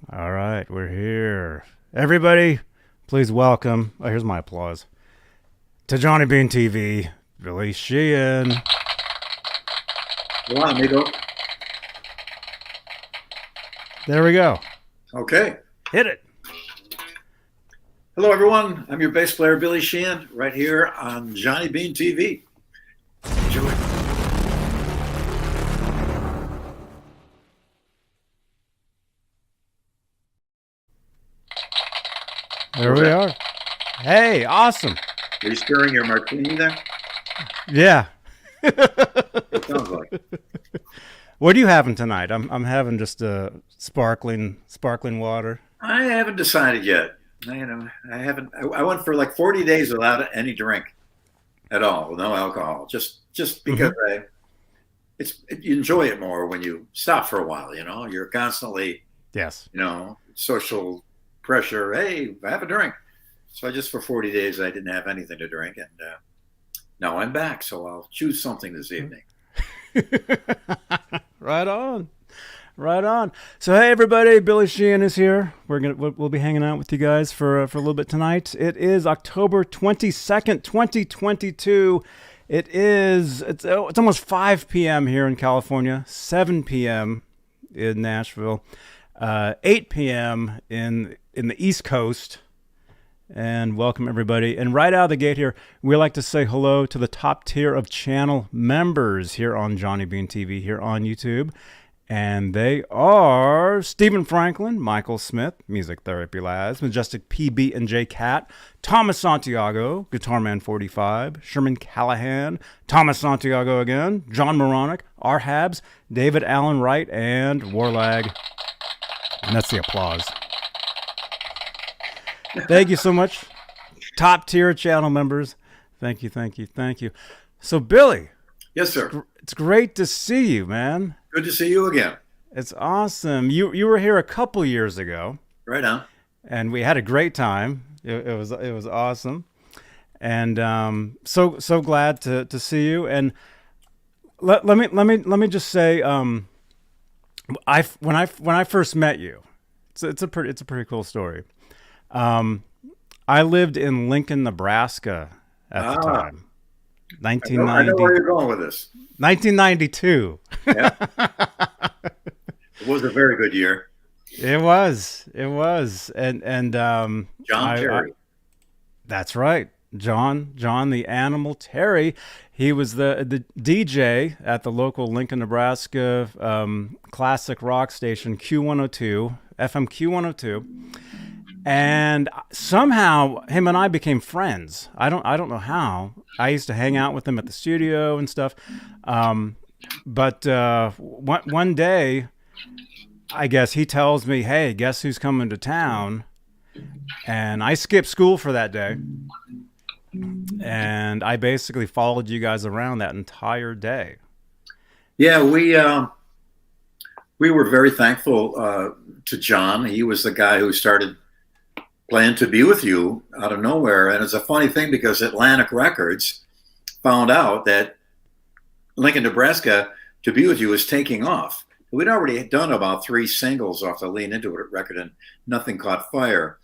All right, we're here. Everybody, please welcome. Oh, here's my applause. To Johnny Bean TV, Billy Sheehan. Hola, amigo. There we go. Okay. Hit it. Hello, everyone. I'm your bass player, Billy Sheehan, right here on Johnny Bean TV. Enjoy. There we are. Hey, awesome. Are you stirring your martini there? Yeah. It sounds like. What are you having tonight? I'm having just a sparkling water. I haven't decided yet. I haven't. I went for like 40 days without any drink at all, with no alcohol. Just because you enjoy it more when you stop for a while. You're constantly, Yes. social pressure. Hey, have a drink. So I just for 40 days I didn't have anything to drink, and now I'm back. So I'll choose something this evening. Right on. Right on. So hey everybody, Billy Sheehan is here. We'll be hanging out with you guys for a little bit tonight. It is October 22nd, 2022. It's almost 5 p.m. here in California, 7 p.m. in Nashville, 8 p.m. in the East Coast. And welcome everybody. And right out of the gate here, we like to say hello to the top tier of channel members here on Johnny Bean TV here on YouTube. And they are Stephen Franklin, Michael Smith, Music Therapy Labs, Majestic PB and J Cat, Thomas Santiago, Guitar Man 45, Sherman Callahan, Thomas Santiago again, John Moronic, R Habs, David Allen Wright, and Warlag. And that's the applause. Thank you so much. Top tier channel members. Thank you. So Billy. Yes, sir. It's great to see you, man. Good to see you again. It's awesome. You were here a couple years ago. Right on. And we had a great time. It was awesome. And so glad to see you. And let me just say when I first met you, it's a pretty cool story. I lived in Lincoln, Nebraska at the time. 1990. I know where you're going with this. 1992. Yeah. It was a very good year. It was. And John Terry. That's right. John the Animal Terry. He was the DJ at the local Lincoln, Nebraska classic rock station Q102, FM Q102. And somehow him and I became friends. I don't know how. I used to hang out with him at the studio and stuff. But one day, I guess he tells me, "Hey, guess who's coming to town?" And I skipped school for that day. And I basically followed you guys around that entire day. Yeah, we were very thankful to John. He was the guy who started playing To Be With You out of nowhere. And it's a funny thing because Atlantic Records found out that Lincoln, Nebraska, To Be With You was taking off. We'd already done about 3 singles off the Lean Into It record and nothing caught fire.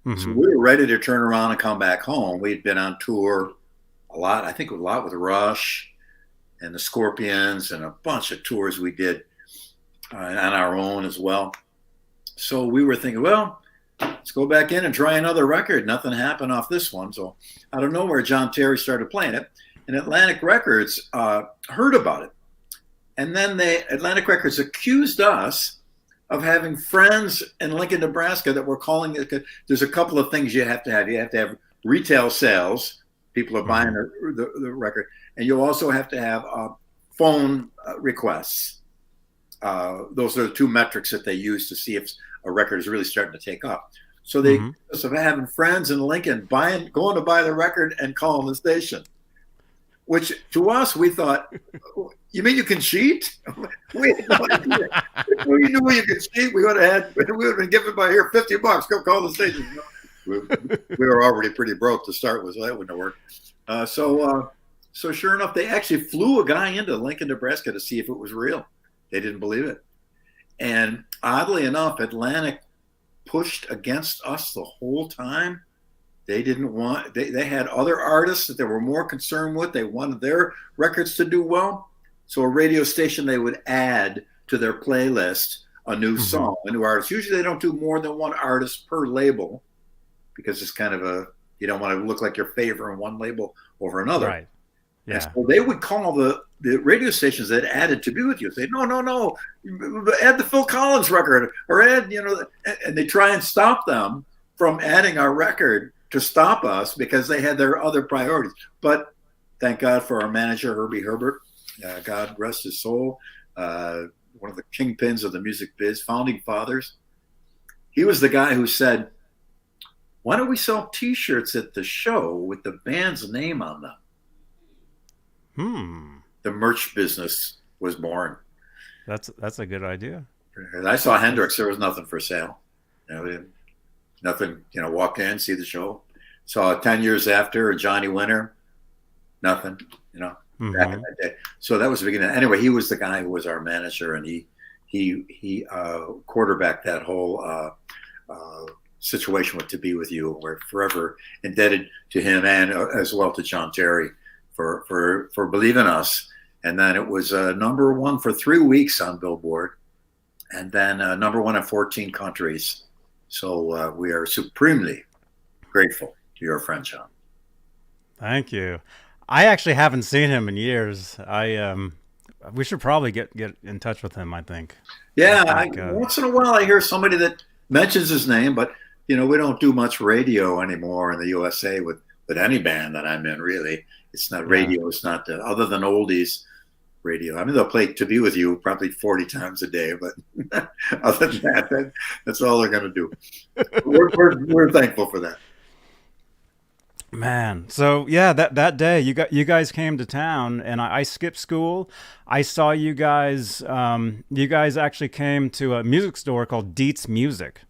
Mm-hmm. So we were ready to turn around and come back home. We'd been on tour a lot with Rush and the Scorpions and a bunch of tours we did on our own as well. So we were thinking, well, let's go back in and try another record. Nothing happened off this one. So out of nowhere, John Terry started playing it. And Atlantic Records heard about it. And then Atlantic Records accused us of having friends in Lincoln, Nebraska that were calling it. There's a couple of things you have to have. You have to have retail sales. People are buying the record. And you also have to have phone requests. Those are the 2 metrics that they use to see if a record is really starting to take off. So they of having friends in Lincoln going to buy the record and calling the station, which to us we thought, you mean you can cheat? We had no idea. If we knew you could cheat, we would have been given by here $50. Go call the station. We were already pretty broke to start with, so that wouldn't have worked. So sure enough, they actually flew a guy into Lincoln, Nebraska to see if it was real. They didn't believe it. And oddly enough, Atlantic pushed against us the whole time. They didn't want, they had other artists that they were more concerned with. They wanted their records to do well. So a radio station, they would add to their playlist a new song, a new artist. Usually they don't do more than one artist per label because it's kind of you don't want to look like you're favoring one label over another. Right. Yeah. And so they would call the radio stations that added To Be With You, say, no, add the Phil Collins record or add, and they try and stop them from adding our record to stop us because they had their other priorities. But thank God for our manager, Herbie Herbert. God rest his soul. One of the kingpins of the music biz, founding fathers. He was the guy who said, why don't we sell T-shirts at the show with the band's name on them? The merch business was born. That's a good idea. And I saw Hendrix. There was nothing for sale. Nothing, walk in, see the show. Saw 10 years after Johnny Winter, nothing, back in that day. So that was the beginning. Anyway, he was the guy who was our manager, and he quarterbacked that whole situation with To Be With You. We're forever indebted to him and as well to John Terry for believing us. And then it was number one for 3 weeks on Billboard, and then number one in 14 countries. So we are supremely grateful to your friend, John. Thank you. I actually haven't seen him in years. We should probably get in touch with him, I think. Yeah, once in a while I hear somebody that mentions his name, but we don't do much radio anymore in the USA with any band that I'm in, really. It's not radio. It's not other than oldies radio. I mean, they'll play To Be With You probably 40 times a day, but other than that, that's all they're going to do. We're thankful for that. Man, so yeah, that day you guys came to town, and I skipped school. I saw you guys. You guys actually came to a music store called Dietz Music,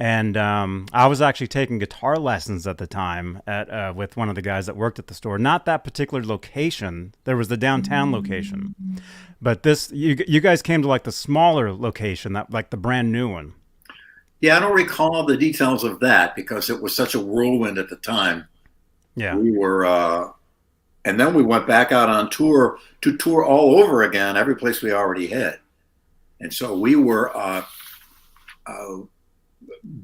and I was actually taking guitar lessons at the time with one of the guys that worked at the store. Not that particular location. There was the downtown location, but you guys came to like the smaller location, that like the brand new one. Yeah, I don't recall the details of that because it was such a whirlwind at the time. Yeah. We were, and then we went back out on tour to tour all over again, every place we already hit. And so we were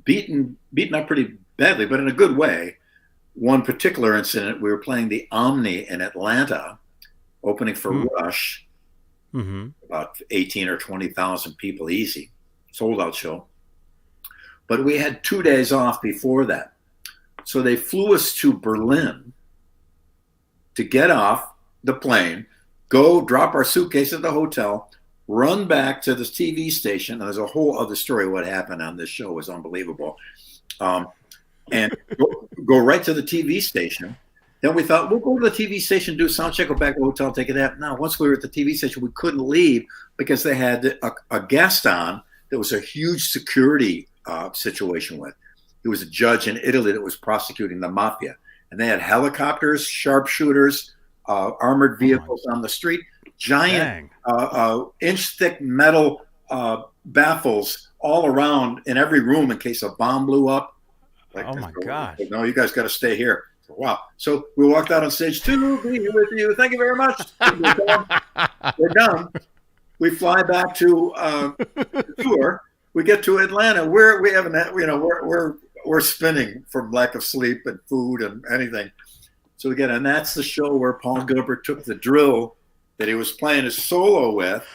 beaten up pretty badly, but in a good way. One particular incident, we were playing the Omni in Atlanta, opening for Rush, about 18 or 20,000 people easy, sold out show. But we had 2 days off before that. So they flew us to Berlin to get off the plane, go drop our suitcase at the hotel, run back to this TV station. And there's a whole other story. What happened on this show was unbelievable. And go right to the TV station. Then we thought, we'll go to the TV station, do a sound check, go back to the hotel, take a nap. Now, once we were at the TV station, we couldn't leave because they had a guest on that was a huge security situation with. He was a judge in Italy that was prosecuting the mafia, and they had helicopters, sharpshooters, armored vehicles on the street, giant inch-thick metal baffles all around in every room in case a bomb blew up. Oh my gosh! No, you guys got to stay here. Wow! So we walked out on stage. To be with you. Thank you very much. We're done. We fly back to the tour. We get to Atlanta. We're spinning from lack of sleep and food and anything. So again, and that's the show where Paul Gilbert took the drill that he was playing his solo with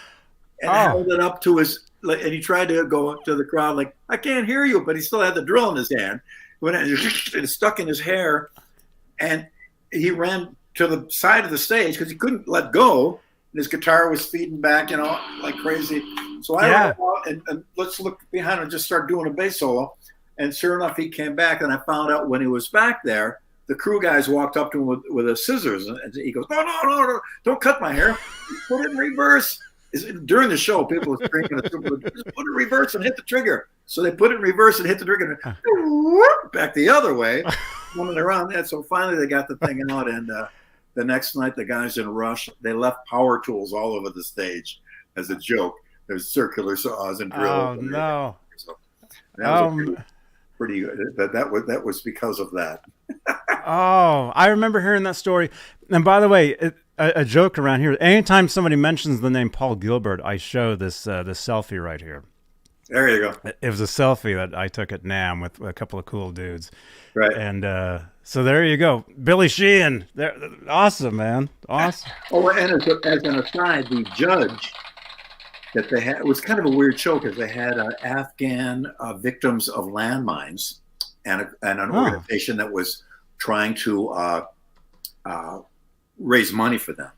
and held it up to his, and he tried to go up to the crowd like, I can't hear you, but he still had the drill in his hand. It stuck in his hair, and he ran to the side of the stage because he couldn't let go. And his guitar was feeding back, like crazy. So I ran out and let's look behind him and just start doing a bass solo. And sure enough, he came back, and I found out when he was back there, the crew guys walked up to him with a scissors, and he goes, no, don't cut my hair. Put it in reverse. During the show, people were screaming, just put it in reverse and hit the trigger. So they put it in reverse and hit the trigger, and back the other way, running around that. So finally they got the thing out, and the next night, the guys in Rush, they left power tools all over the stage as a joke. There's circular saws and drills. Oh, no. That was a Um, pretty that was because of that. oh, I remember hearing that story. And by the way, a joke around here. Anytime somebody mentions the name Paul Gilbert, I show this selfie right here. There you go. It was a selfie that I took at NAMM with a couple of cool dudes. Right. And so there you go. Billy Sheehan. There, awesome, man. Awesome. Oh, and as an aside, the judge that they had, it was kind of a weird show because they had Afghan victims of landmines and an organization that was trying to raise money for them.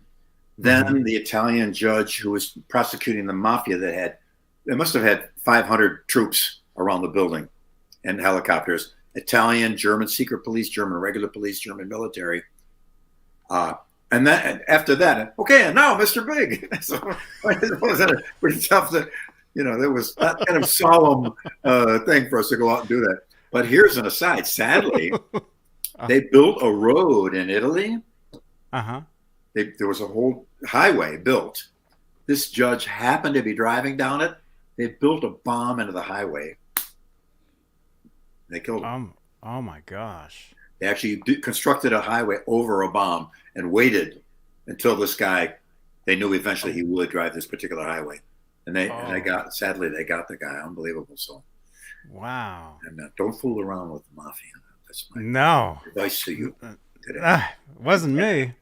Then the Italian judge who was prosecuting the mafia they must have had 500 troops around the building and helicopters, Italian, German secret police, German regular police, German military. And then after that, okay, and now Mr. Big. So it was pretty tough to, there was that kind of solemn thing for us to go out and do that. But here's an aside. Sadly, they built a road in Italy. There was a whole highway built. This judge happened to be driving down it. They built a bomb into the highway. They killed him. Oh my gosh. They actually constructed a highway over a bomb and waited until this guy, they knew eventually he would drive this particular highway. And sadly, they got the guy. Unbelievable. So, wow. And don't fool around with the mafia. That's my advice to you today. It wasn't me.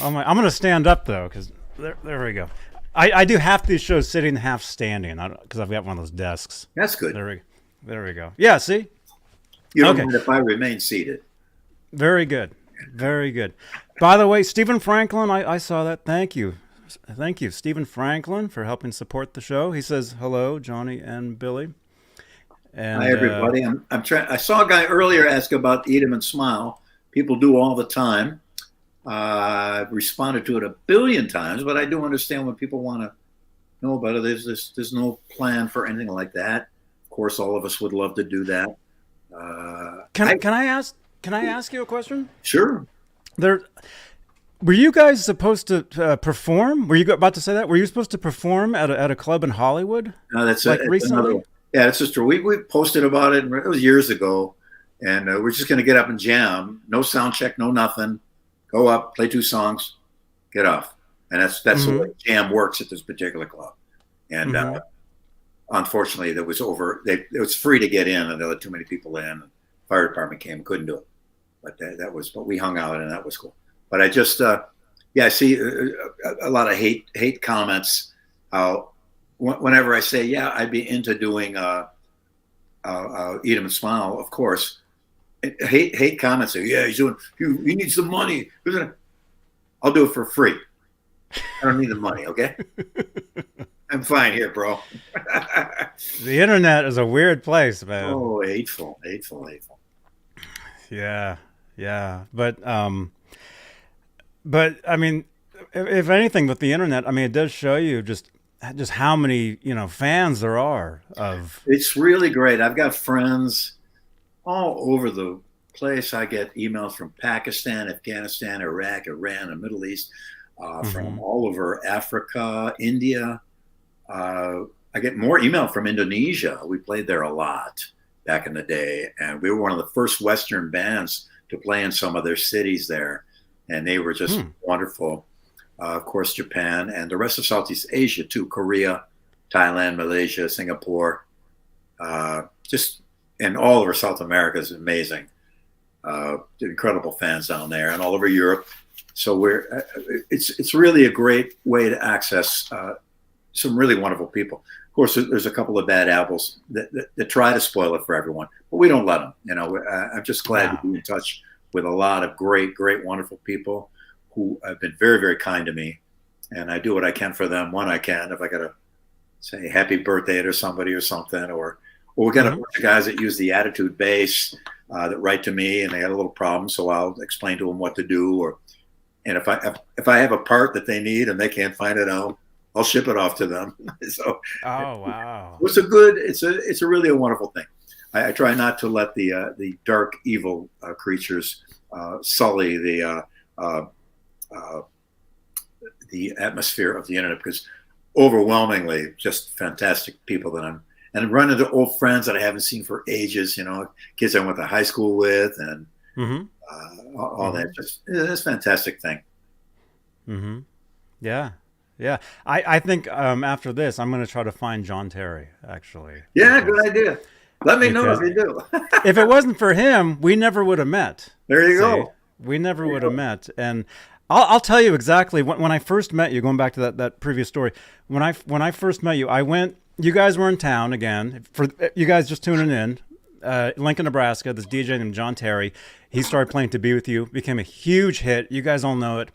I'm going to stand up though, because there we go. I do half these shows sitting, half standing, because I've got one of those desks. That's good. There we go. Yeah, see? You don't mind if I remain seated. Very good. Very good. By the way, Stephen Franklin, I saw that. Thank you. Thank you, Stephen Franklin, for helping support the show. He says, hello, Johnny and Billy. And, hi, everybody. I saw a guy earlier ask about Eat 'em and Smile. People do all the time. I've responded to it a billion times, but I do understand when people want to know about it. There's no plan for anything like that. Of course, all of us would love to do that. Can I ask you a question? Sure. Were you guys supposed to perform? Were you about to say that? Were you supposed to perform at a club in Hollywood? No, that's recently. Yeah, it's just true. We posted about it, and it was years ago, and we're just going to get up and jam. No sound check, no nothing. Go up, play 2 songs, get off, and that's the way jam works at this particular club. And unfortunately, it was free to get in, and there were too many people in. The fire department came, couldn't do it. But we hung out, and that was cool. But I just, I see a lot of hate comments. Whenever I say, yeah, I'd be into doing Eat 'em and Smile, of course. Hate comments say, yeah, he needs the money. I'll do it for free. I don't need the money, okay? I'm fine here, bro. The internet is a weird place, man. Oh, hateful. Yeah. But I mean, if anything, with the internet, I mean, it does show you just how many fans there are of. It's really great. I've got friends all over the place. I get emails from Pakistan, Afghanistan, Iraq, Iran, and Middle East, from all over Africa, India. I get more email from Indonesia. We played there a lot back in the day, and we were one of the first Western bands to play in some of their cities there, and they were just wonderful. Of course, Japan and the rest of Southeast Asia too, Korea, Thailand, Malaysia, Singapore, and all over South America is amazing. Incredible fans down there, and all over Europe. So it's really a great way to access some really wonderful people. Of course, there's a couple of bad apples that try to spoil it for everyone, but we don't let them. I'm just glad to be in touch with a lot of great, wonderful people who have been very, very kind to me, and I do what I can for them when I can. If I got to say happy birthday to somebody or something, or we got a bunch of guys that use the Attitude bass that write to me, and they got a little problem, so I'll explain to them what to do. And if I have a part that they need and they can't find it out, I'll ship it off to them. So, wow, it's a really a wonderful thing. I try not to let the dark, evil creatures sully the atmosphere of the internet, because overwhelmingly just fantastic people that I'm and run into old friends that I haven't seen for ages. You know, kids I went to high school with, and all that. Just it's a fantastic thing. Yeah. Yeah. I think after this, I'm going to try to find John Terry, actually. Yeah, good idea. Let me know if you do. If it wasn't for him, we never would have met. There you go. We never would have met. And I'll tell you exactly when I first met you, going back to that previous story, when I first met you, you guys were in town again. For you guys just tuning in, Lincoln, Nebraska, this DJ named John Terry, he started playing To Be With You, became a huge hit. You guys all know it.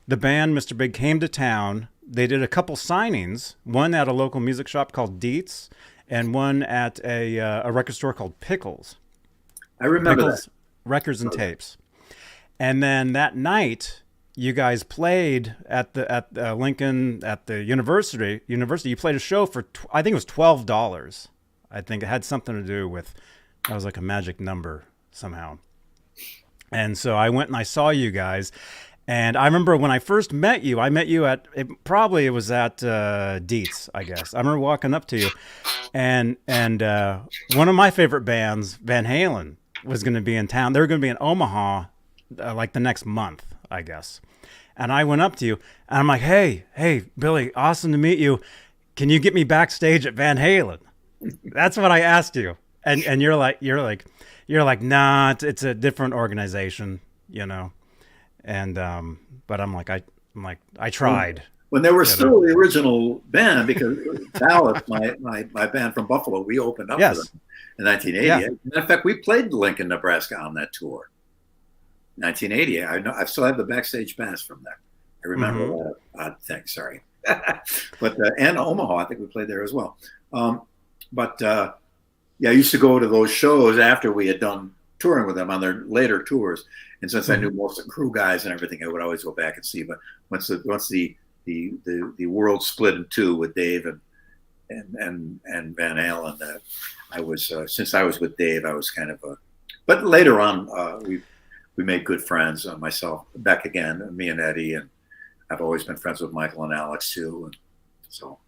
The band, Mr. Big, came to town. They did a couple signings, one at a local music shop called Dietz, and one at a record store called Pickles. I remember Pickles that. Records and Tapes. And then that night, you guys played at Lincoln at the university. You played a show for I think it was $12. I think it had something to do with that was like a magic number somehow. And so I went and I saw you guys. And I remember when I first met you, I met you at it was at Dietz, I guess. I remember walking up to you, and one of my favorite bands, Van Halen, was going to be in town. They were going to be in Omaha, like the next month, I guess. And I went up to you, and I'm like, "Hey, Billy, awesome to meet you. Can you get me backstage at Van Halen?" That's what I asked you, and you're like, "Nah, it's a different organization, you know." And but I'm like I tried. When they were still the original band, because Talas, my band from Buffalo, we opened up for them in 1980. Yeah. In fact, we played Lincoln, Nebraska on that tour. 1980. I still have the backstage pass from there. I remember that odd thing. Sorry, but and Omaha, I think we played there as well. Yeah, I used to go to those shows after we had done touring with them on their later tours. And since I knew most of the crew guys and everything, I would always go back and see. But once the world split in two with Dave and Van Halen, I was since I was with Dave, I was kind of a. But later on, we made good friends. Myself, Beck again, me and Eddie, and I've always been friends with Michael and Alex too. And so,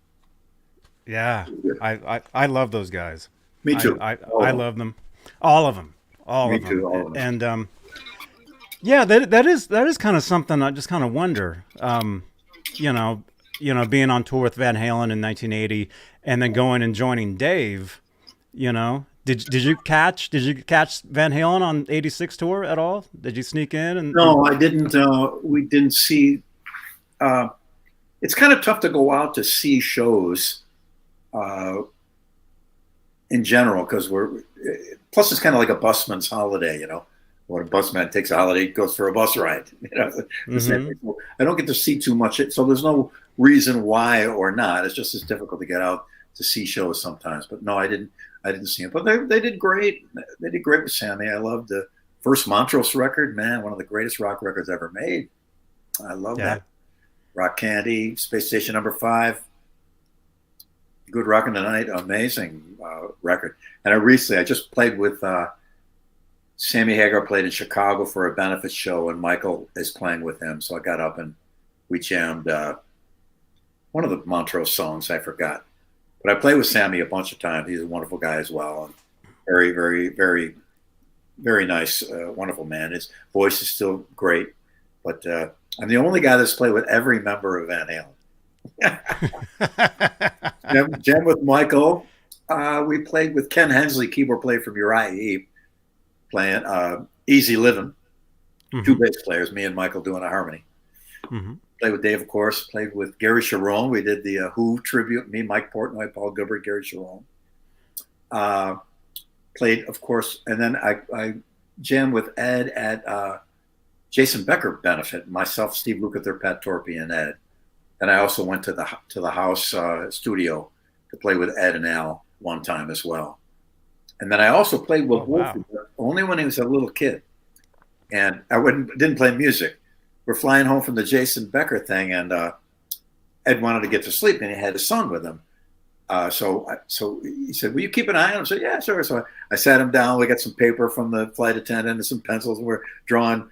yeah, I love those guys. Me too. I love them, all of them. All of them. And yeah, that is kind of something I just kind of wonder. You know, being on tour with Van Halen in 1980, and then going and joining Dave. You know, did you catch Van Halen on '86 tour at all? Did you sneak in? And no, I didn't. We didn't see. It's kind of tough to go out to see shows. In general, because plus it's kind of like a busman's holiday, you know. When a busman takes a holiday, goes for a bus ride. You know, I don't get to see too much, so there's no reason why or not. It's just as difficult to get out to see shows sometimes. But no, I didn't see it. But they did great. They did great with Sammy. I loved the first Montrose record, man, one of the greatest rock records ever made. I love that. Rock Candy, Space Station Number 5. Good Rockin' Tonight, amazing record. And I just played with Sammy Hagar, played in Chicago for a benefit show, and Michael is playing with him. So I got up and we jammed one of the Montrose songs, I forgot. But I played with Sammy a bunch of times. He's a wonderful guy as well. And very, very, very, very nice, wonderful man. His voice is still great. But I'm the only guy that's played with every member of Van Halen. Jam with Michael. We played with Ken Hensley, keyboard player from Uriah Heep, playing Easy Living. Two bass players, me and Michael doing a harmony. Played with Dave, of course. Played with Gary Sharon. We did the Who tribute. Me, Mike Portnoy, Paul Gilbert, Gary Sharon. Played, of course, and then I jammed with Ed at Jason Becker benefit. Myself, Steve Lukather, Pat Torpy, and Ed. And I also went to the house studio to play with Ed and Al one time as well. And then I also played with Wolfie, only when he was a little kid. And I didn't play music. We're flying home from the Jason Becker thing, and Ed wanted to get to sleep, and he had his son with him. So he said, "Will you keep an eye on him?" I said, "Yeah, sure." So I sat him down. We got some paper from the flight attendant and some pencils, and we're drawing,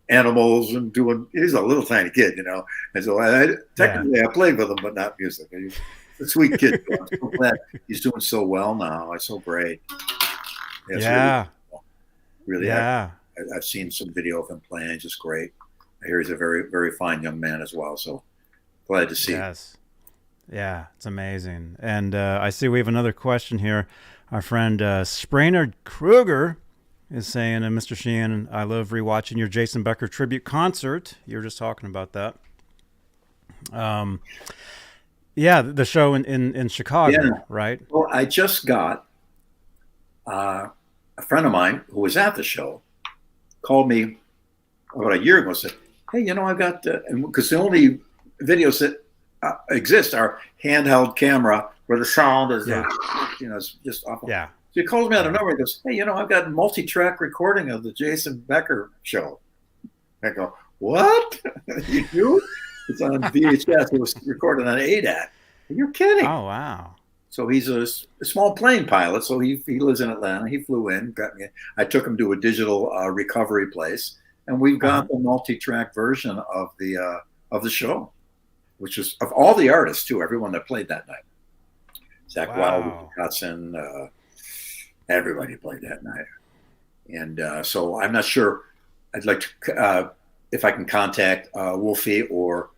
animals and doing. He's a little tiny kid, And so technically I played with him, but not music. a sweet kid. I'm so glad he's doing so well now. It's so great. Yeah. Really, Yeah. I've seen some video of him playing. Just great. I hear he's a very, very fine young man as well. So glad to see. Yes. Yeah, it's amazing. And I see we have another question here. Our friend Sprainard Kruger is saying, Mr. Sheehan, I love rewatching your Jason Becker tribute concert. You were just talking about that. Yeah, the show in Chicago, right? Well, I just got a friend of mine who was at the show called me about a year ago and said, hey, I've got, because the only videos that exist are handheld camera where the sound is, it's just awful. Yeah. So he calls me out of nowhere and goes, hey, I've got a multi-track recording of the Jason Becker show. I go, what? You do? It's on VHS. It was recorded on ADAT. You're kidding. Oh, wow. So he's a small plane pilot. So he lives in Atlanta. He flew in, got me. I took him to a digital recovery place, and we've got the multi-track version of the show, which is of all the artists too. Everyone that played that night, Zach Wilde, Hudson, everybody played that night. And so I'm not sure. I'd like to if I can contact Wolfie or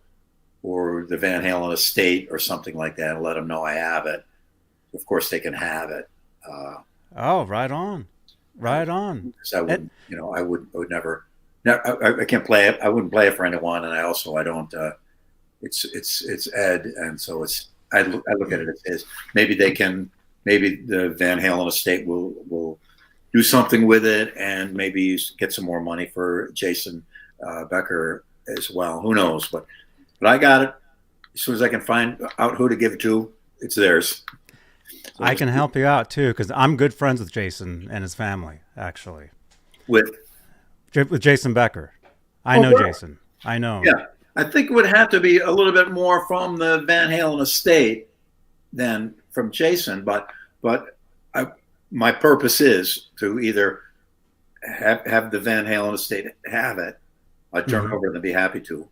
the Van Halen estate or something like that and let them know I have it. Of course, they can have it. Oh, right on. Because I wouldn't, I would never. I can't play it. I wouldn't play it for anyone, and I don't. It's Ed, and so I look at it as maybe the Van Halen estate will do something with it, and maybe get some more money for Jason Becker as well. Who knows? But I got it. As soon as I can find out who to give it to, it's theirs. So I can help you out too, because I'm good friends with Jason and his family, actually. With Jason Becker. I know Jason. I know. Yeah. I think it would have to be a little bit more from the Van Halen estate than from Jason, but my purpose is to either have the Van Halen estate have it. I'd turn it over and be happy to.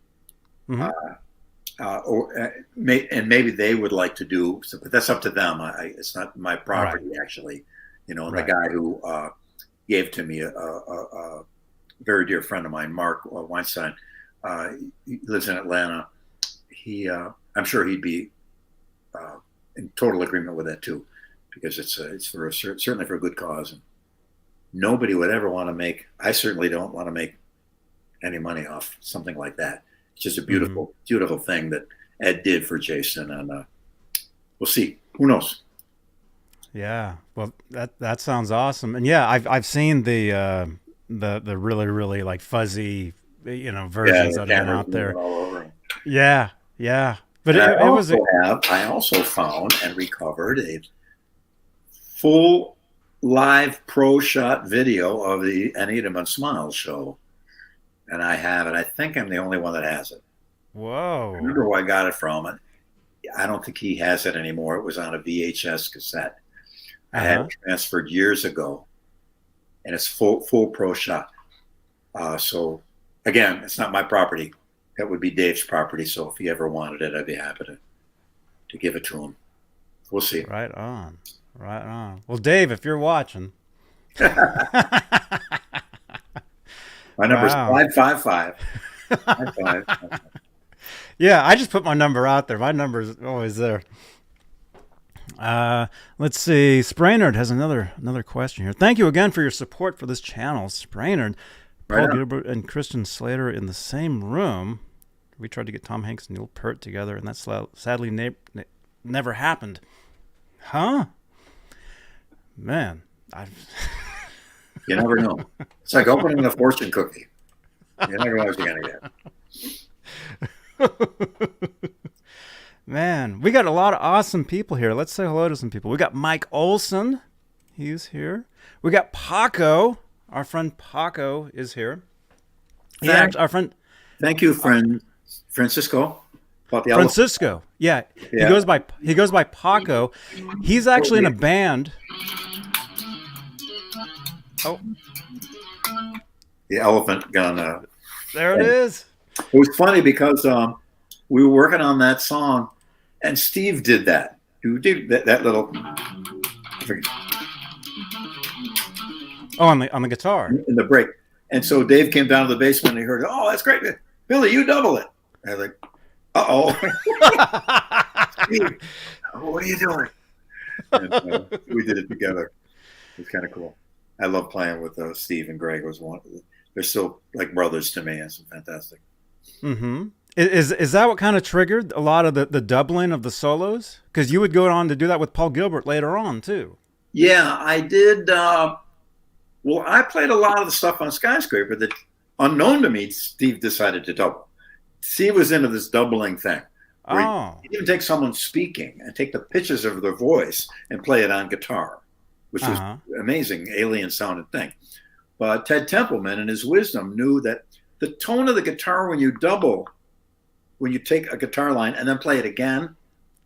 Maybe they would like to do, but that's up to them. It's not my property, actually. The guy who gave to me, a very dear friend of mine, Mark Weinstein, he lives in Atlanta. I'm sure he'd be in total agreement with that too, because it's certainly for a good cause. And nobody would ever want to make. I certainly don't want to make any money off something like that. It's just a beautiful, beautiful thing that Ed did for Jason, and we'll see. Who knows? Yeah, well, that sounds awesome, and yeah, I've seen the really, really like fuzzy, versions that have been out there. All over. Yeah, but I also found and recovered a full live pro shot video of the Anita Smiles show. And I have it. I think I'm the only one that has it. Whoa. I remember where I got it from. I don't think he has it anymore. It was on a VHS cassette. I had it transferred years ago. And it's full pro shot. So, again, it's not my property. That would be Dave's property. So if he ever wanted it, I'd be happy to give it to him. We'll see. Right on. Well, Dave, if you're watching. My number is 555. 555. Yeah, I just put my number out there. My number is always there. Let's see. Sprainard has another question here. Thank you again for your support for this channel, Sprainard. Paul Gilbert and Christian Slater in the same room. We tried to get Tom Hanks and Neil Peart together, and that sadly never happened. Huh? Man, You never know. It's like opening a fortune cookie. You never know what you're going to get. Man, we got a lot of awesome people here. Let's say hello to some people. We got Mike Olson. He's here. We got Paco. Our friend Paco is here. Our friend. Thank you, friend Francisco. Francisco. Yeah. He goes by Paco. He's actually in a band. Oh. The elephant gun. There it is. It was funny because we were working on that song, and Steve did that. do that little Oh, on the guitar. in the break. And so Dave came down to the basement and he heard, "Oh, that's great, Billy, you double it." I was like, "Uh-oh." Steve, what are you doing? And we did it together. It was kind of cool. I love playing with Steve and Greg. They're still like brothers to me. It's fantastic. Mm-hmm. Is that what kind of triggered a lot of the doubling of the solos? Because you would go on to do that with Paul Gilbert later on too. Yeah, I did. Well, I played a lot of the stuff on Skyscraper that, unknown to me, Steve decided to double. Steve was into this doubling thing. Oh. He'd even take someone speaking and take the pitches of their voice and play it on guitar, which was amazing, alien sounding thing. But Ted Templeman, in his wisdom, knew that the tone of the guitar when you double, when you take a guitar line and then play it again,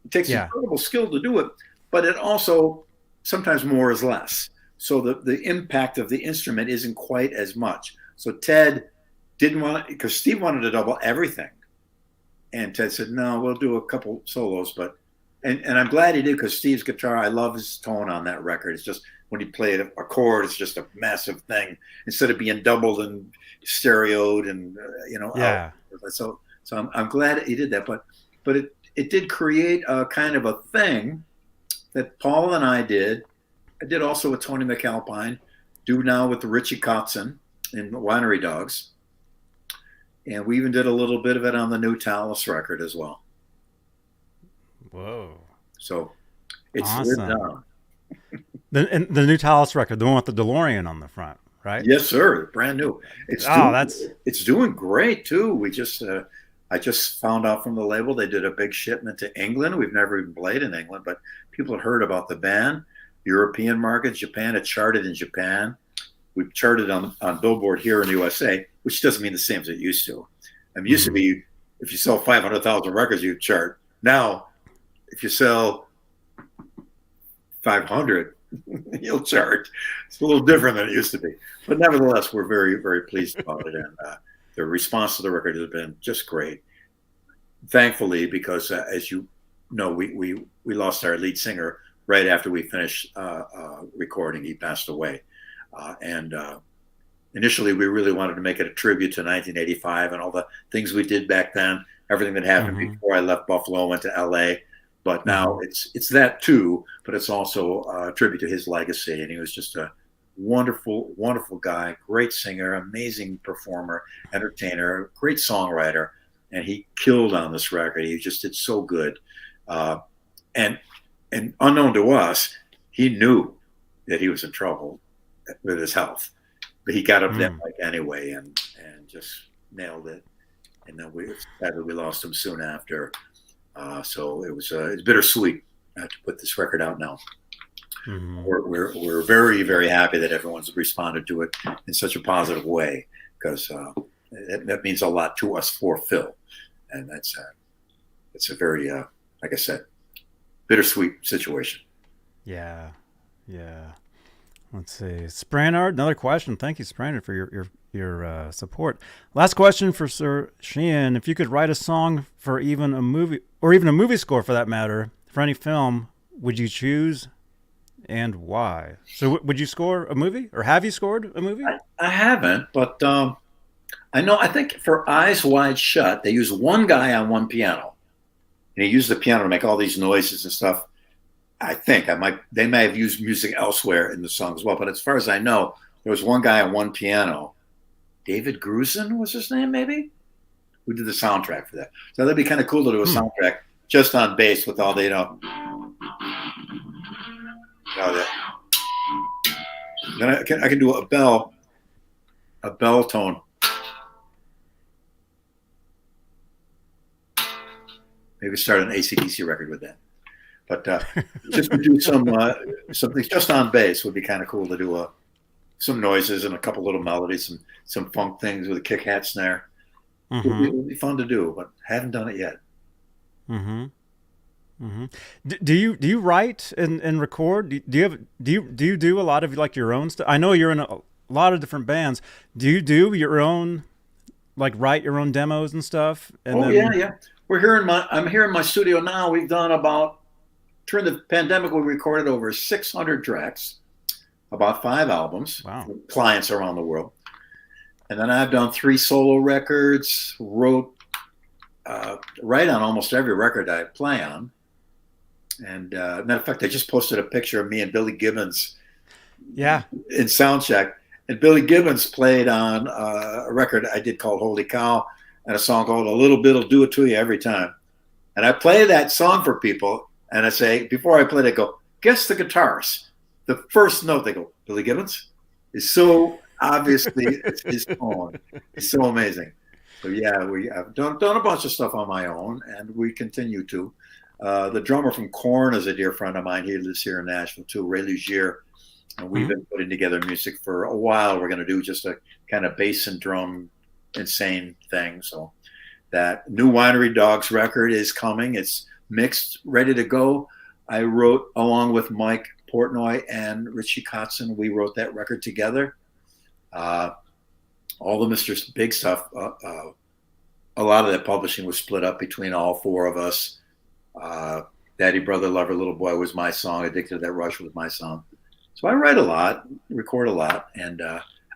it takes incredible skill to do it, but it also sometimes more is less. So the impact of the instrument isn't quite as much. So Ted didn't want it, because Steve wanted to double everything. And Ted said, "No, we'll do a couple solos." And I'm glad he did, because Steve's guitar, I love his tone on that record. It's just, when he played a chord, it's just a massive thing instead of being doubled and stereoed and, Yeah. So I'm glad he did that. But it did create a kind of a thing that Paul and I did. I did also with Tony McAlpine, do now with the Richie Kotzen in Winery Dogs. And we even did a little bit of it on the new Talas record as well. Whoa. So it's awesome. The new Talas record, the one with the DeLorean on the front, right? Yes, sir. Brand new. It's doing great too. I just found out from the label they did a big shipment to England. We've never even played in England, but people had heard about the band. European markets, Japan, it charted in Japan. We've charted on Billboard here in the USA, which doesn't mean the same as it used to. I mean, it used to be, if you sell 500,000 records, you chart. Now, if you sell 500, you'll chart. It's a little different than it used to be. But nevertheless, we're very, very pleased about it. And the response to the record has been just great. Thankfully, because as you know, we lost our lead singer right after we finished recording. He passed away. And initially, we really wanted to make it a tribute to 1985 and all the things we did back then, everything that happened before I left Buffalo and went to L.A. But now it's that too, but it's also a tribute to his legacy. And he was just a wonderful, wonderful guy, great singer, amazing performer, entertainer, great songwriter. And he killed on this record. He just did so good. And unknown to us, he knew that he was in trouble with his health, but he got up that mic anyway and just nailed it. And then sadly we lost him soon after. So it's bittersweet to put this record out now. We're very, very happy that everyone's responded to it in such a positive way, because that means a lot to us for Phil, and it's a very like I said, bittersweet situation. Yeah. Let's see, Spranard. Another question. Thank you, Spranard, for your support. Last question for Sir Sheehan. If you could write a song for even a movie, or even a movie score for that matter, for any film, would you choose, and why? So, would you score a movie, or have you scored a movie? I haven't, but I think for Eyes Wide Shut, they use one guy on one piano, and he used the piano to make all these noises and stuff. I think they may have used music elsewhere in the song as well, but as far as I know, there was one guy on one piano. David Grusin was his name, maybe, who did the soundtrack for that. So that'd be kind of cool to do a soundtrack just on bass with all the, then I can do a bell tone. Maybe start an AC/DC record with that. But just to do something just on bass would be kind of cool to do some noises and a couple little melodies, some funk things with a kick-hat snare. It would be fun to do, but haven't done it yet. Do you write and record? Do you do a lot of like your own stuff? I know you're in a lot of different bands. Do you do your own, like write your own demos and stuff? And yeah. I'm here in my studio now. We've done about during the pandemic, we recorded over 600 tracks, about 5 albums, Wow. for clients around the world. And then I've done 3 solo records, write on almost every record I play on. And matter of fact, I just posted a picture of me and Billy Gibbons in Soundcheck. And Billy Gibbons played on a record I did called Holy Cow and a song called A Little Bit'll Do It To You Every Time. And I play that song for people, and I say, before I play it, I go, guess the guitarist. The first note, they go, Billy Gibbons? Is so obviously his own. It's so amazing. So yeah, we have done a bunch of stuff on my own, and we continue to. The drummer from Korn is a dear friend of mine. He lives here in Nashville too, Ray Lugier. And we've been putting together music for a while. We're going to do just a kind of bass and drum insane thing. So that new Winery Dogs record is coming. It's mixed, ready to go. I wrote along with Mike Portnoy and Richie Kotzen. We wrote that record together. All the Mr. Big stuff. A lot of that publishing was split up between all 4 of us. Daddy, Brother, Lover, Little Boy was my song. Addicted to That Rush was my song. So I write a lot, record a lot, and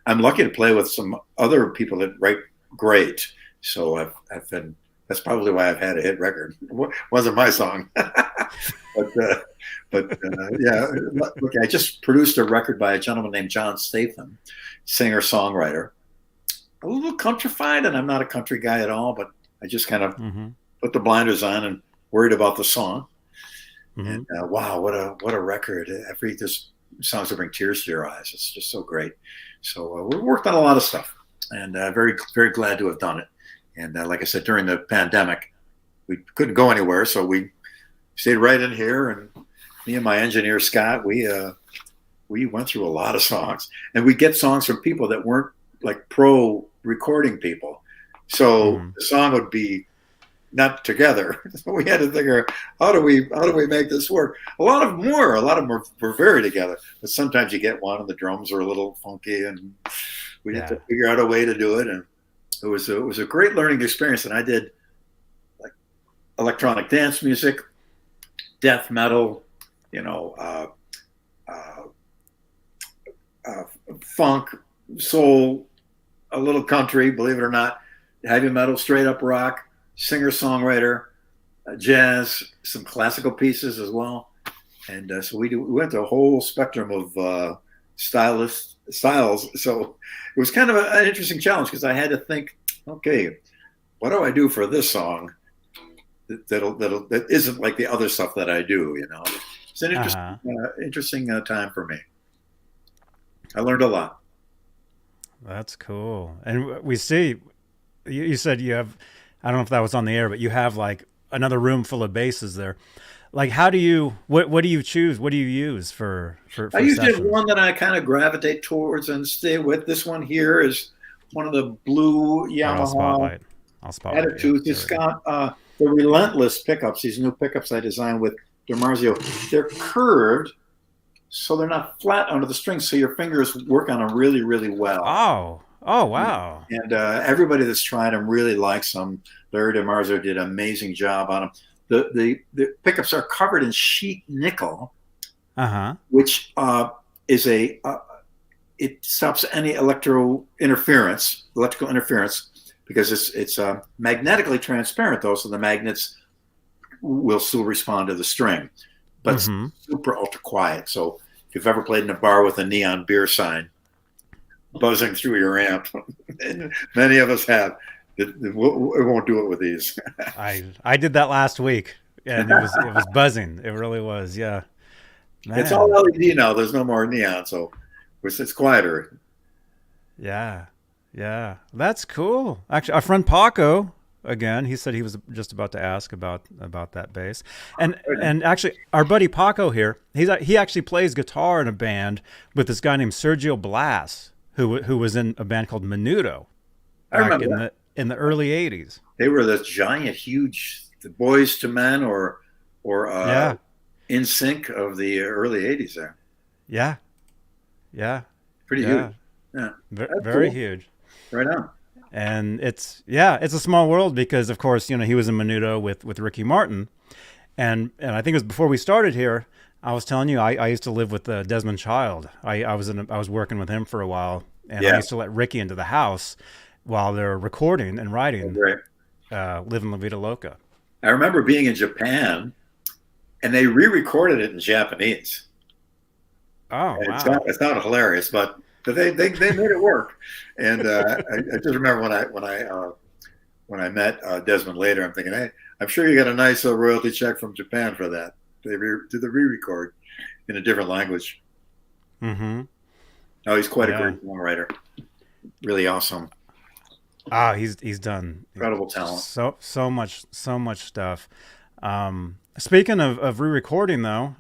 I'm lucky to play with some other people that write great. So I've been. That's probably why I've had a hit record. It wasn't my song, but yeah. Look, I just produced a record by a gentleman named John Statham, singer-songwriter. A little countrified, and I'm not a country guy at all, but I just kind of put the blinders on and worried about the song. And wow, what a record! There's songs that bring tears to your eyes. It's just so great. So we worked on a lot of stuff, and very, very glad to have done it. And like I said, during the pandemic, we couldn't go anywhere, so we stayed right in here. And me and my engineer Scott, we went through a lot of songs, and we get songs from people that weren't like pro recording people. So the song would be not together. So we had to figure, how do we make this work? A lot of them were very together, but sometimes you get one and the drums are a little funky, and we had to figure out a way to do it. And it was a great learning experience. And I did like electronic dance music, death metal, funk, soul, a little country, believe it or not, heavy metal, straight up rock, singer-songwriter, jazz, some classical pieces as well. And so we went to a whole spectrum of styles. So it was kind of an interesting challenge, because I had to think, okay, what do I do for this song that isn't like the other stuff that I do, It's an interesting time for me. I learned a lot. That's cool. And we see, you said you have, I don't know if that was on the air, but you have like another room full of basses there. Like, what do you choose? What do you use for I usually sessions? have one that I kind of gravitate towards and stay with. This one here is one of the blue Yamaha Attitudes. It's got the Relentless pickups, these new pickups I designed with DiMarzio. They're curved, so they're not flat under the strings, so your fingers work on them really, really well. Oh, wow. And everybody that's tried them really likes them. Larry DiMarzio did an amazing job on them. The pickups are covered in sheet nickel, which is it stops any electrical interference, because it's magnetically transparent, though, so the magnets will still respond to the string, but it's super ultra quiet. So if you've ever played in a bar with a neon beer sign buzzing through your amp, and many of us have, it won't do it with these. I did that last week, and it was buzzing. It really was, yeah. Man. It's all LED now. There's no more neon, so it's quieter. Yeah, that's cool. Actually, our friend Paco, again, he said he was just about to ask about that bass, and actually our buddy Paco here, he actually plays guitar in a band with this guy named Sergio Blas, who was in a band called Menudo. I remember in the early '80s. They were this giant, huge, the Boys to Men or In Sync of the early '80s. There. Yeah. Pretty huge. Yeah. Very cool. Huge. Right on. And it's a small world, because of course, he was in Menudo with Ricky Martin, and I think it was before we started here. I was telling you I used to live with Desmond Child. I was working with him for a while, and I Yeah. used to let Ricky into the house while they're recording and writing. Great. Living La Vida Loca. I remember being in Japan, and they re-recorded it in Japanese. Oh, And wow. it's not hilarious, but they made it work. And I just remember when I met Desmond later, I'm thinking, hey, I'm sure you got a nice royalty check from Japan for that. They did the re-record in a different language. Mm-hmm. Oh, he's quite a great songwriter. Really awesome. Ah, he's done Incredible talent. So much stuff. Speaking of re-recording though,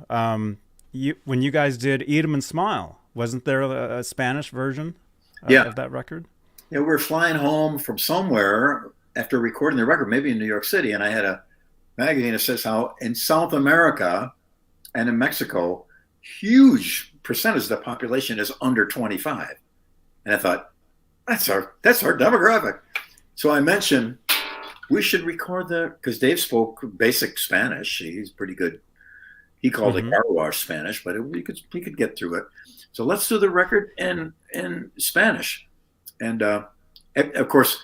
when you guys did Eat 'Em and Smile, wasn't there a Spanish version of that record? Yeah, we were flying home from somewhere after recording the record, maybe in New York City, and I had a magazine that says how in South America and in Mexico, huge percentage of the population is under 25. And I thought, that's our demographic. So I mentioned we should record because Dave spoke basic Spanish. He's pretty good. He called it car wash Spanish, but we could get through it. So let's do the record in Spanish. And of course,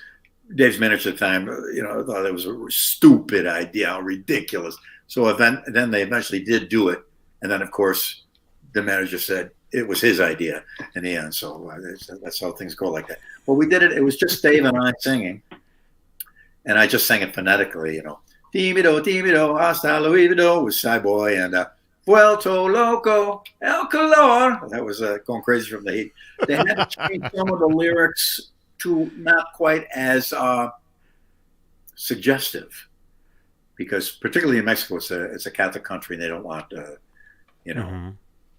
Dave's manager at the time, thought it was a stupid idea, ridiculous. So then they eventually did do it. And then, of course, the manager said it was his idea in the end. So that's how things go like that. Well, we did it. It was just Dave and I singing. And I just sang it phonetically, Tímido, tímido, hasta luego with Shy Boy and Vuelto Loco, El Calor. That was going crazy from the heat. They had to change some of the lyrics to not quite as suggestive, because particularly in Mexico, it's a Catholic country, and they don't want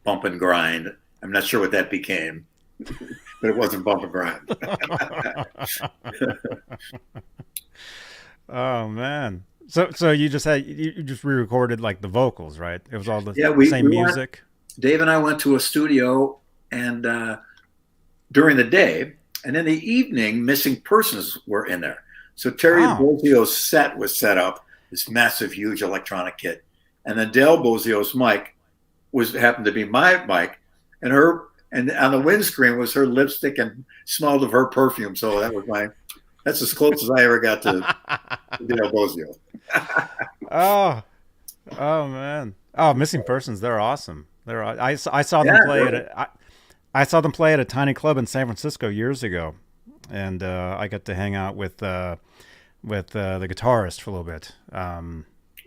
bump and grind. I'm not sure what that became, but it wasn't bump and grind. Oh man! So you just re-recorded like the vocals, right? It was all the same music. Dave and I went to a studio, and during the day. And in the evening, Missing Persons were in there. So Terry Bozzio's set was set up, this massive, huge electronic kit. And then Dale Bozzio's mic happened to be my mic. And on the windscreen was her lipstick and smelled of her perfume. So that's as close as I ever got to Dale Bozzio. Oh man. Oh, Missing Persons, they're awesome. I saw them play I saw them play at a tiny club in San Francisco years ago, and I got to hang out with the guitarist for a little bit.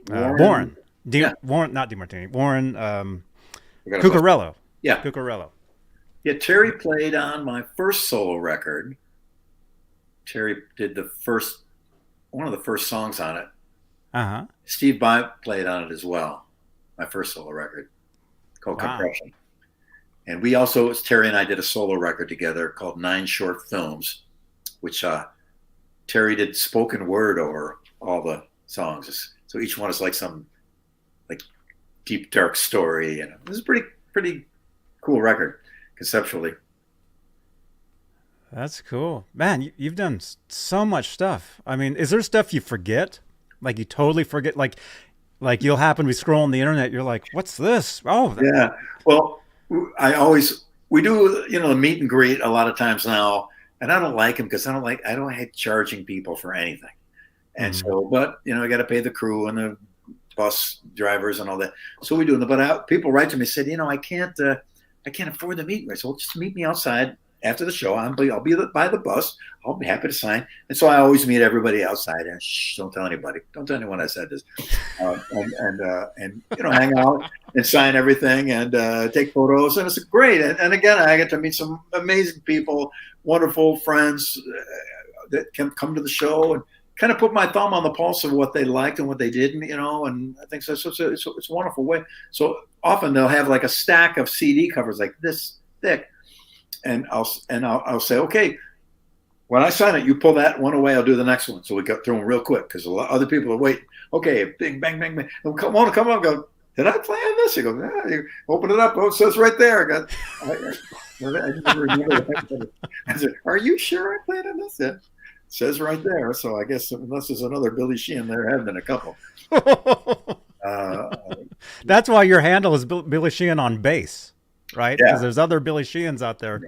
Warren, not DeMartini, Warren Cucurello. Yeah, Cucurello. Yeah, Terry played on my first solo record. Terry did one of the first songs on it. Uh-huh. Steve Vai played on it as well. My first solo record called Compression. And we also, Terry and I did a solo record together called 9 Short Films, which Terry did spoken word over all the songs. So each one is like some deep, dark story. And it was a pretty cool record conceptually. That's cool. Man, you've done so much stuff. I mean, is there stuff you forget? Like you totally forget? Like you'll happen to be scrolling the internet. You're like, what's this? Oh, yeah. Well, we do, a meet and greet a lot of times now, and I don't like them because I don't hate charging people for anything. And so, but, I got to pay the crew and the bus drivers and all that. So we do them. But people write to me and said, I can't afford the meet and greet. So just meet me outside after the show. I'll be by the bus. I'll be happy to sign. And so I always meet everybody outside and don't tell anybody. Don't tell anyone I said this. And hang out and sign everything and take photos. And it's great. And again, I get to meet some amazing people, wonderful friends that can come to the show and kind of put my thumb on the pulse of what they liked and what they didn't, and I think so. It's a wonderful way. So often they'll have like a stack of CD covers like this thick. And I'll say, okay, when I sign it, you pull that one away. I'll do the next one. So we got through them real quick because a lot other people are waiting. Okay, bing, bang, bang, bang. And come on. Go. Did I play on this? You go. Yeah. You open it up. Oh, it says right there. I just remember that. I said, are you sure I played on this? Yeah. It says right there. So I guess unless there's another Billy Sheehan, there have been a couple. Uh, That's why your handle is Billy Sheehan on bass, right? Because yeah, there's other Billy Sheehans out there.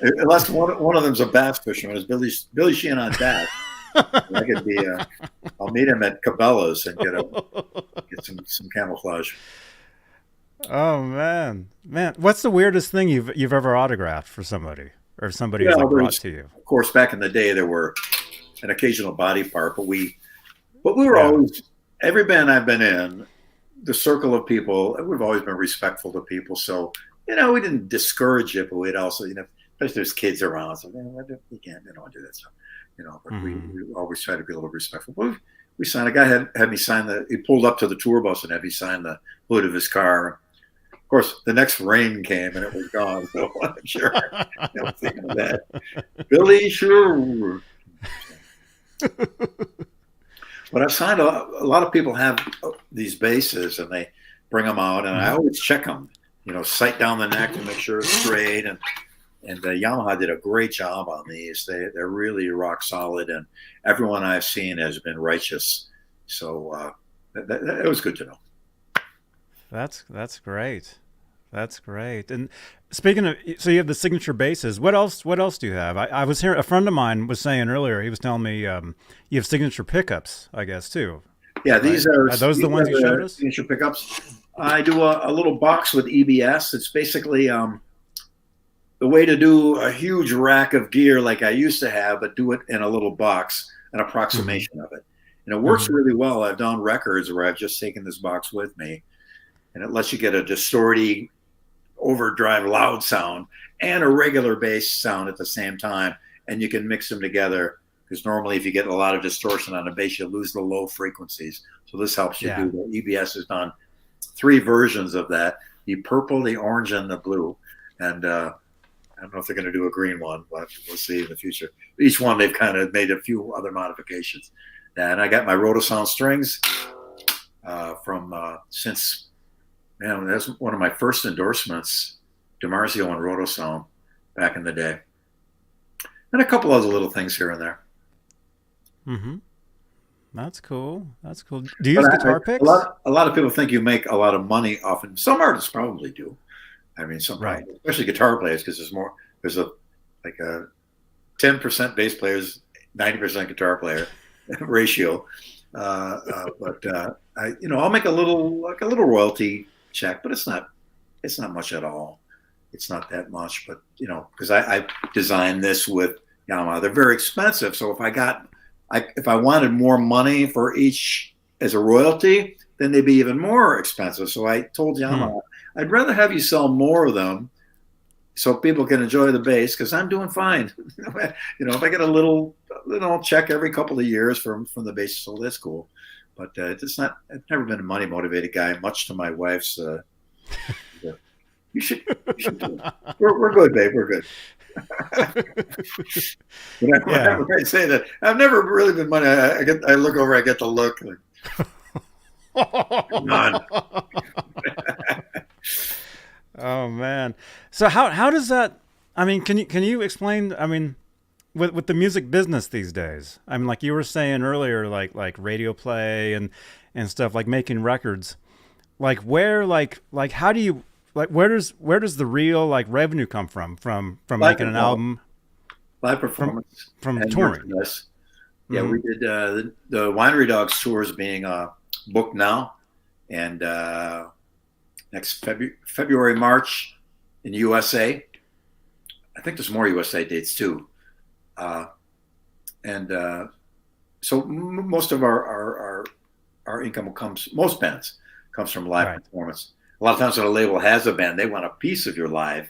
unless one of them's a bass fisherman. Is Billy Sheehan on bass? That could be. I'll meet him at Cabela's and get some camouflage. Oh man, man, what's the weirdest thing you've ever autographed for somebody, or somebody has Well, like brought there's to you? of course back in the day there were an occasional body part, but we were Yeah. always every band I've been in, the circle of people, we've always been respectful to people. So we didn't discourage it, but we'd also especially there's kids around, so you can't don't do that stuff, But Mm-hmm. we always try to be a little respectful. We signed a guy had me sign he pulled up to the tour bus and had me sign the hood of his car. Of course, the next rain came and it was gone. So I'm sure I was thinking of that. Billy, sure. But I've signed a lot of people have these basses and they bring them out, and I Mm-hmm. always check them. Sight down the neck to make sure it's straight, and Yamaha did a great job on these. They're really rock solid, and everyone I've seen has been righteous. So it was good to know. That's great. That's great. And speaking of, so you have the signature basses. What else? What else do you have? I was hearing a friend of mine was saying earlier. He was telling me you have signature pickups, I guess too, Yeah, right? Are those the ones you showed the us? signature pickups. I do a little box with EBS. It's basically the way to do a huge rack of gear like I used to have, but do it in a little box, an Mm-hmm. approximation of it. And it works Mm-hmm. really well. I've done records where I've just taken this box with me, and it lets you get a distorty, overdrive, loud sound and a regular bass sound at the same time. And you can mix them together because normally if you get a lot of distortion on a bass, you lose the low frequencies. So this helps you Yeah. do that. EBS has done 3 versions of that: the purple, the orange, and the blue. And I don't know if they're going to do a green one, but we'll see in the future. Each one they've kind of made a few other modifications. And I got my Rotosound strings from since, man, that's one of my first endorsements, DiMarzio and Rotosound back in the day. And a couple other little things here and there. Mm-hmm. That's cool. That's cool. Do you But use guitar a picks? lot of people think you make a lot of money off it. Some artists probably do. I mean, some Right. probably, especially guitar players, because there's a 10% bass players, 90% guitar player ratio. I'll make a little royalty check, but it's not much at all. It's not that much, but because I designed this with Yamaha, they're very expensive. So if I wanted more money for each as a royalty, then they'd be even more expensive. So I told Hmm. Yamaha, I'd rather have you sell more of them so people can enjoy the bass because I'm doing fine. If I get a little check every couple of years from the bass, so that's cool. But it's not. I've never been a money motivated guy, much to my wife's. You should. Do it. We're good, babe. We're good. Yeah. Whenever I say that, I've never really been money. I look over. I get the look. Like, come on. Oh man. So how does that? I mean, can you explain? I mean, with the music business these days. I mean, like you were saying earlier, like radio play and stuff, like making records. Like where like how do you like where does the real like revenue come from Live making an performance, album live from performance, from and touring? merchandise. Yeah, Mm-hmm. we did the Winery Dogs tour is being booked now, and next February, March in USA. I think there's more USA dates too. Uh, and so most of our income comes, most bands comes from live Right. performance. A lot of times when a label has a band, they want a piece of your live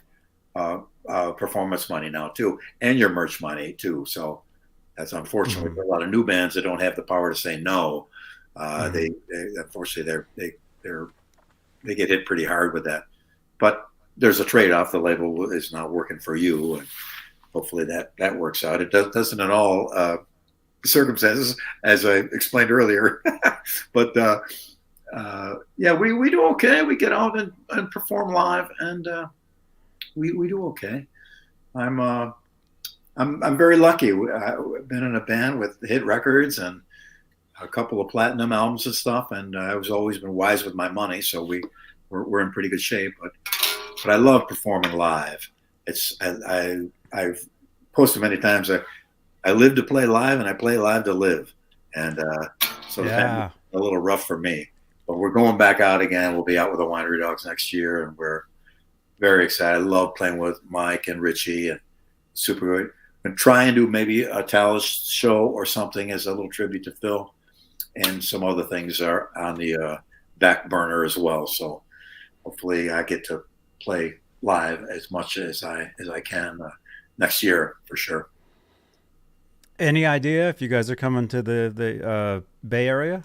performance money now too, and your merch money too. So that's unfortunately Mm-hmm. for a lot of new bands that don't have the power to say no. Mm-hmm. They unfortunately they get hit pretty hard with that. But there's a trade-off. The label is not working for you, and hopefully that works out. It doesn't in all circumstances, as I explained earlier. But yeah, we do okay. We get out and perform live, and we do okay. I'm I'm very lucky. I've been in a band with hit records, and a couple of platinum albums and stuff, and I was always been wise with my money, so we're in pretty good shape. But I love performing live. I've posted many times. I live to play live, and I play live to live, and so it's been a little rough for me. But we're going back out again. We'll be out with the Winery Dogs next year, and we're very excited. I love playing with Mike and Richie, and super good. And try and do maybe a Talas show or something as a little tribute to Phil, and some other things are on the back burner as well. So hopefully I get to play live as much as I can next year for sure. Any idea if you guys are coming to the Bay Area?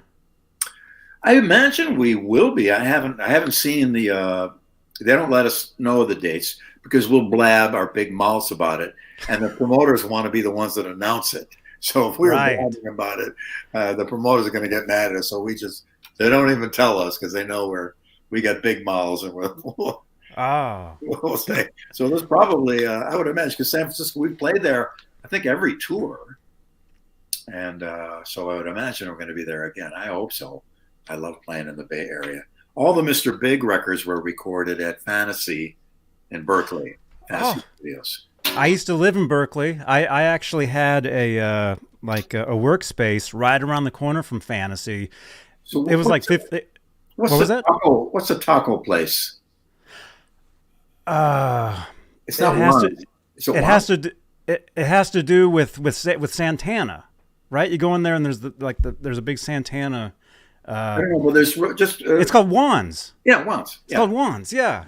I imagine we will be. I haven't seen the. They don't let us know the dates because we'll blab our big mouths about it, and the promoters want to be the ones that announce it. So if we're blabbing about it, the promoters are going to get mad at us. So they don't even tell us because they know we got big mouths and we'll say. So there's probably I would imagine because San Francisco, we've played there I think every tour, and so I would imagine we're going to be there again. I hope so. I love playing in the Bay Area. All the Mr. Big records were recorded at Fantasy in Berkeley. Fantasy Studios. I used to live in Berkeley. I actually had a workspace right around the corner from Fantasy. So it was like 50. What was that? What's the taco place? It's not one. It has to do with Santana, right? You go in there and there's a big Santana. I don't know, but there's just. It's called Juan's. Yeah, Juan's. It's called Juan's. Yeah.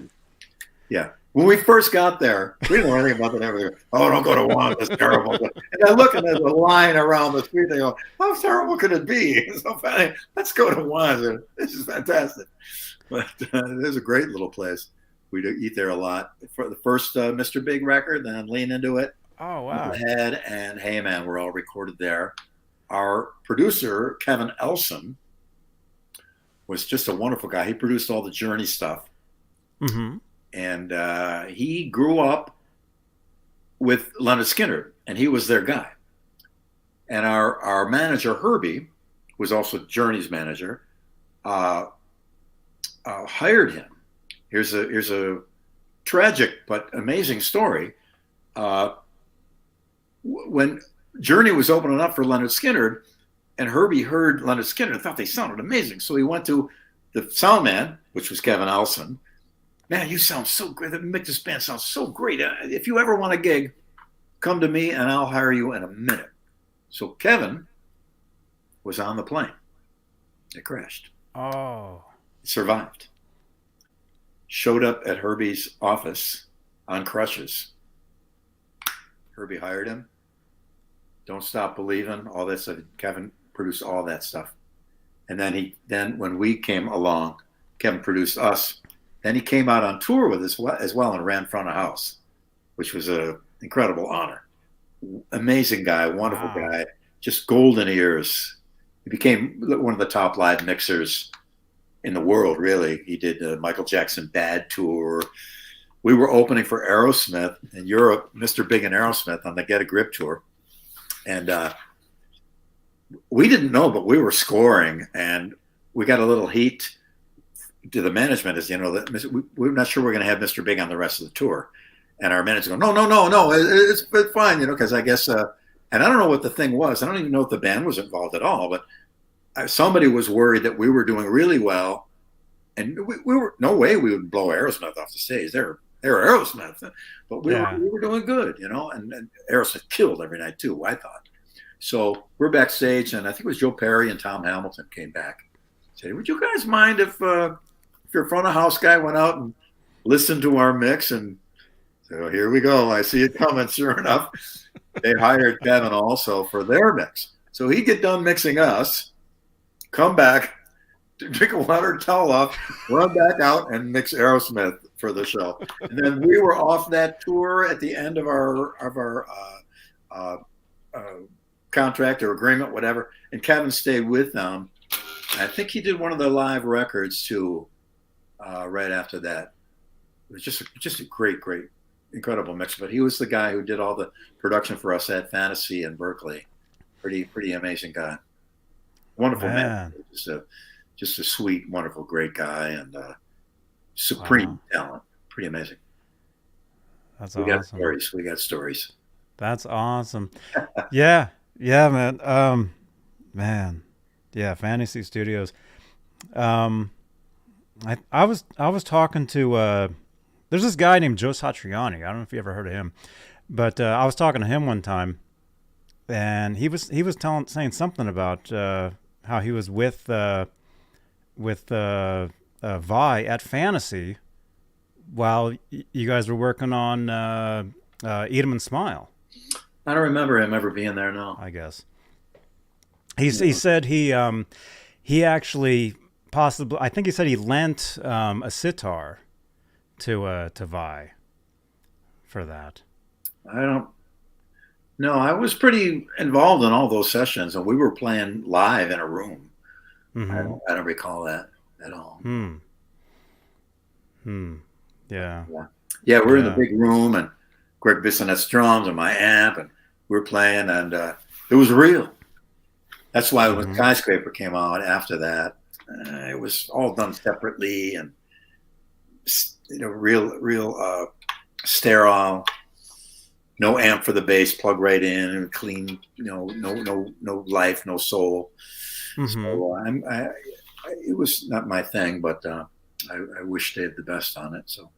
Yeah. When we first got there, we didn't know anything about that. Everything. Oh, don't go to Juan's. It's terrible. And I look and there's a line around the street. They go, how terrible could it be? It's so funny. Let's go to Juan's. This is fantastic. But it is a great little place. We do eat there a lot. For the first Mr. Big record, then Lean Into It. Oh, wow. Head and Hey Man were all recorded there. Our producer, Kevin Elson, was just a wonderful guy. He produced all the Journey stuff. Mm-hmm. And he grew up with Leonard Skinner, and he was their guy. And our manager, Herbie, who was also Journey's manager, hired him. Here's a tragic but amazing story. When Journey was opening up for Leonard Skinner, and Herbie heard Leonard Skinner and thought they sounded amazing. So he went to the sound man, which was Kevin Elson. Man, you sound so great. Make this band sound so great. If you ever want a gig, come to me and I'll hire you in a minute. So Kevin was on the plane. It crashed. Oh. Survived. Showed up at Herbie's office on crutches. Herbie hired him. Don't Stop Believing, all that stuff. Kevin produced all that stuff. And then when we came along, Kevin produced us. Then he came out on tour with us as well and ran front of house, which was an incredible honor. Amazing guy, wonderful guy, just golden ears. He became one of the top live mixers in the world, really. He did the Michael Jackson Bad Tour. We were opening for Aerosmith in Europe, Mr. Big and Aerosmith on the Get a Grip tour. And we didn't know, but we were scoring, and we got a little heat to the management as, that we're not sure we're going to have Mr. Big on the rest of the tour. And our manager go, no, it's fine, because I guess, and I don't know what the thing was. I don't even know if the band was involved at all, but somebody was worried that we were doing really well, and we were, no way we would blow Aerosmith off the stage. They're Aerosmith, but we were doing good, and Aerosmith killed every night too, I thought. So we're backstage, and I think it was Joe Perry and Tom Hamilton came back. Said, would you guys mind if your front of house guy went out and listened to our mix? And so here we go. I see it coming. Sure enough, they hired Kevin also for their mix. So he'd get done mixing us, come back, drink a water, towel off, run back out and mix Aerosmith for the show. And then we were off that tour at the end of our contract or agreement, whatever. And Kevin stayed with them. I think he did one of the live records too. Right after that, it was just a great, incredible mix. But he was the guy who did all the production for us at Fantasy in Berkeley. Pretty amazing guy. Wonderful man. Man. Just a sweet, wonderful, great guy, and supreme Wow. talent. Pretty amazing. That's We got awesome. stories. We got stories. That's awesome. Yeah. Yeah, man. Man. Yeah, Fantasy Studios. Um, I was talking to there's this guy named Joe Satriani. I don't know if you ever heard of him, but I was talking to him one time, and he was saying something about how he was with Vi at Fantasy while you guys were working on Eat 'Em and Smile. I don't remember him ever being there. No. I guess he said he actually possibly, I think he said he lent a sitar to Vi for that. I don't. No, I was pretty involved in all those sessions, and we were playing live in a room. Mm-hmm. I don't recall that at all. Hmm. Hmm. Yeah. Yeah, we're in the Yeah. big room, and Greg Bissonette's drums and my amp, and we were playing, and it was real. That's why when Mm-hmm. Skyscraper came out after that, it was all done separately, and real sterile. No amp for the bass, plug right in, and clean. No life, no soul. Mm-hmm. So it was not my thing, but I wish Dave the best on it. So.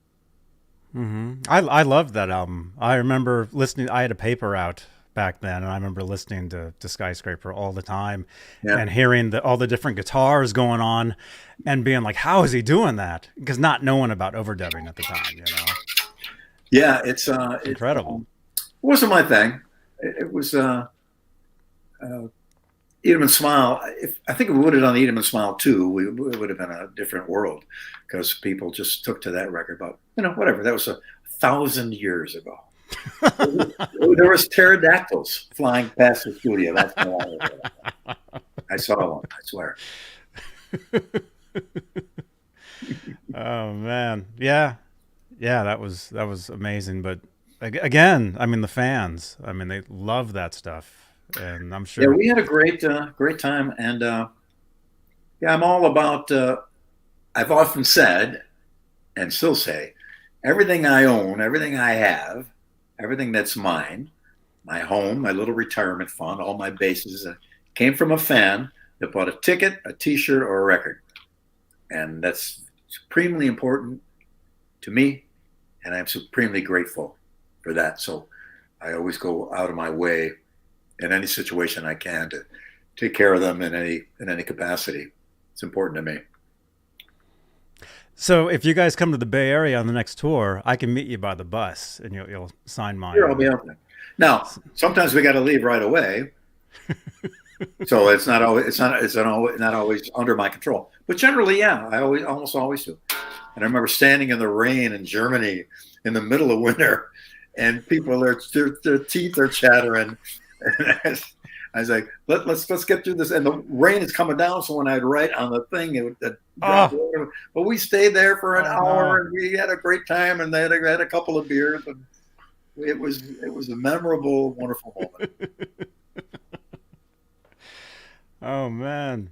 Mm-hmm. I loved that album. I remember listening. I had a paper out back then, and I remember listening to Skyscraper all the time, Yeah. and hearing all the different guitars going on, and being like, "How is he doing that?" Because not knowing about overdubbing at the time, Yeah, it's incredible. It wasn't my thing. It was Eat 'Em and Smile. I think if we would have done Eat 'Em and Smile too, it would have been a different world, because people just took to that record. But whatever. That was 1,000 years ago. There was pterodactyls flying past the studio. That's all I saw one. I swear. Oh man, yeah, that was amazing. But again, I mean, the fans, I mean, they love that stuff, and I'm Yeah, sure. we had a great time, and yeah, I'm all about. I've often said, and still say, everything I own, everything I have, everything that's mine, my home, my little retirement fund, all my bases, came from a fan that bought a ticket, a T-shirt, or a record, and that's supremely important to me, and I'm supremely grateful for that. So I always go out of my way in any situation I can to take care of them in any capacity. It's important to me. So if you guys come to the Bay Area on the next tour, I can meet you by the bus, and you'll sign mine. Sure, I'll be out there. Now, sometimes we got to leave right away, so it's not always under my control. But generally, yeah, I almost always do. And I remember standing in the rain in Germany in the middle of winter, and people their teeth are chattering. And I was like, let's get through this. And the rain is coming down, so when I'd write on the thing, it would drop. Oh, But we stayed there for an hour, no. and we had a great time, and they had a couple of beers, and it was a memorable, wonderful moment. Oh man,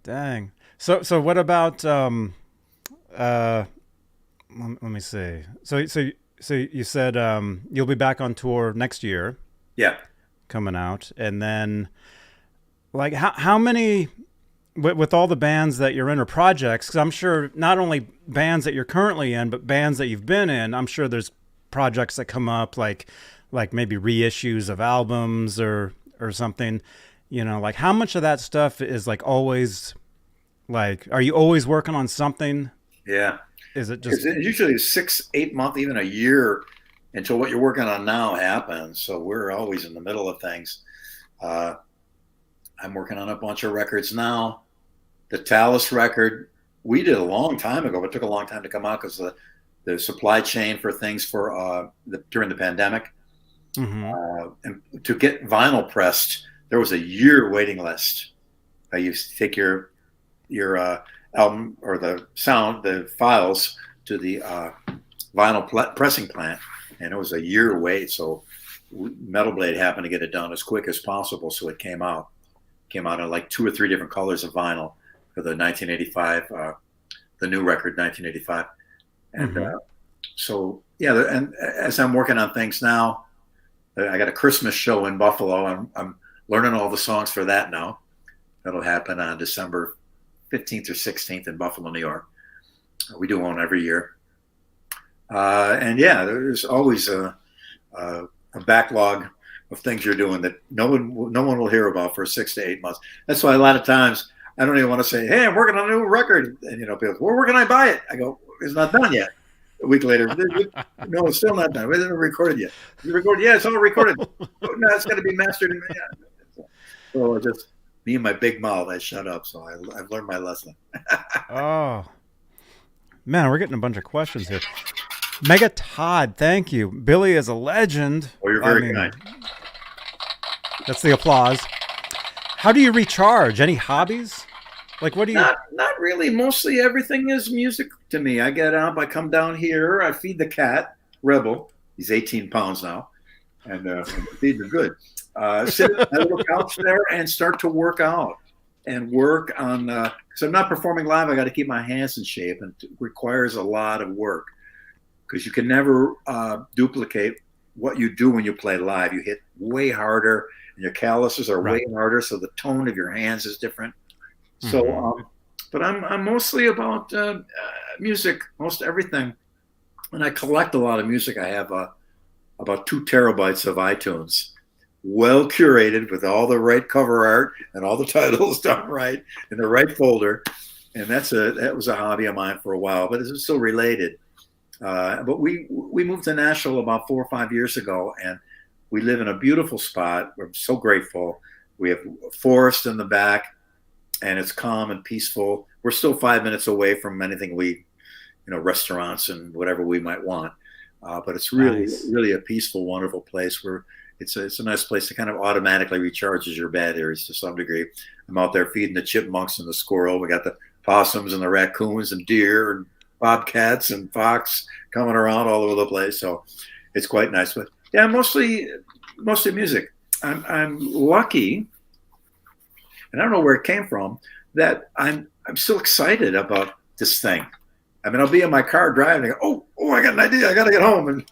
dang. So what about let me see. So you said you'll be back on tour next year, Yeah. coming out, and then like how many with all the bands that you're in, or projects, because I'm sure not only bands that you're currently in, but bands that you've been in, I'm sure there's projects that come up, like maybe reissues of albums or something, like how much of that stuff is like always, like, are you always working on something? Yeah. Is it just It's usually 6-8 months, even a year, until what you're working on now happens. So we're always in the middle of things. I'm working on a bunch of records now. The Talas record we did a long time ago, but it took a long time to come out because the supply chain for things for during the pandemic. Mm-hmm. And to get vinyl pressed, there was a year waiting list. You take your album or the files to the vinyl pressing plant, and it was a year wait. So Metal Blade happened to get it done as quick as possible, so it came out. Came out in like 2 or 3 different colors of vinyl for the 1985, the new record, 1985. And so, yeah, and as I'm working on things now, I got a Christmas show in Buffalo. I'm learning all the songs for that now. That'll happen on December 15th or 16th in Buffalo, New York. We do one every year. And yeah, there's always a backlog of things you're doing that no one will hear about for 6 to 8 months. That's why a lot of times I don't even want to say, "Hey, I'm working on a new record," and people go, "Well, where can I buy it?" I go, "It's not done yet." A week later, no, it's still not done. We didn't record it yet. You recorded? Yeah, it's all recorded. No, it's got to be mastered. Yeah. So just me and my big mouth, I shut up. So I've learned my lesson. Oh, man, we're getting a bunch of questions here. Mega Todd, thank you. Billy is a legend. Oh, you're very kind. That's the applause. How do you recharge? Any hobbies? Like, what do you? Not really. Mostly everything is music to me. I get up, I come down here, I feed the cat, Rebel. He's 18 pounds now, and feed him good. Sit at my little couch there and start to work out and work on. Because I'm not performing live, I got to keep my hands in shape, and it requires a lot of work. Because you can never duplicate what you do when you play live. You hit way harder, and your calluses are way harder, so the tone of your hands is different. So, but I'm mostly about music, most everything, and I collect a lot of music. I have about 2 terabytes of iTunes, well curated with all the right cover art and all the titles done right in the right folder, and that was a hobby of mine for a while, but it's still related. But we moved to Nashville about 4 or 5 years ago, and we live in a beautiful spot. We're so grateful. We have a forest in the back, and it's calm and peaceful. We're still 5 minutes away from anything restaurants and whatever we might want. But it's really a peaceful, wonderful place where it's a nice place to kind of automatically recharges your batteries to some degree. I'm out there feeding the chipmunks and the squirrel. We got the possums and the raccoons and deer and bobcats and fox coming around all over the place, so it's quite nice. But yeah, mostly music. I'm lucky, and I don't know where it came from, that I'm still excited about this thing. I mean, I'll be in my car driving and go, oh, I got an idea. I got to get home and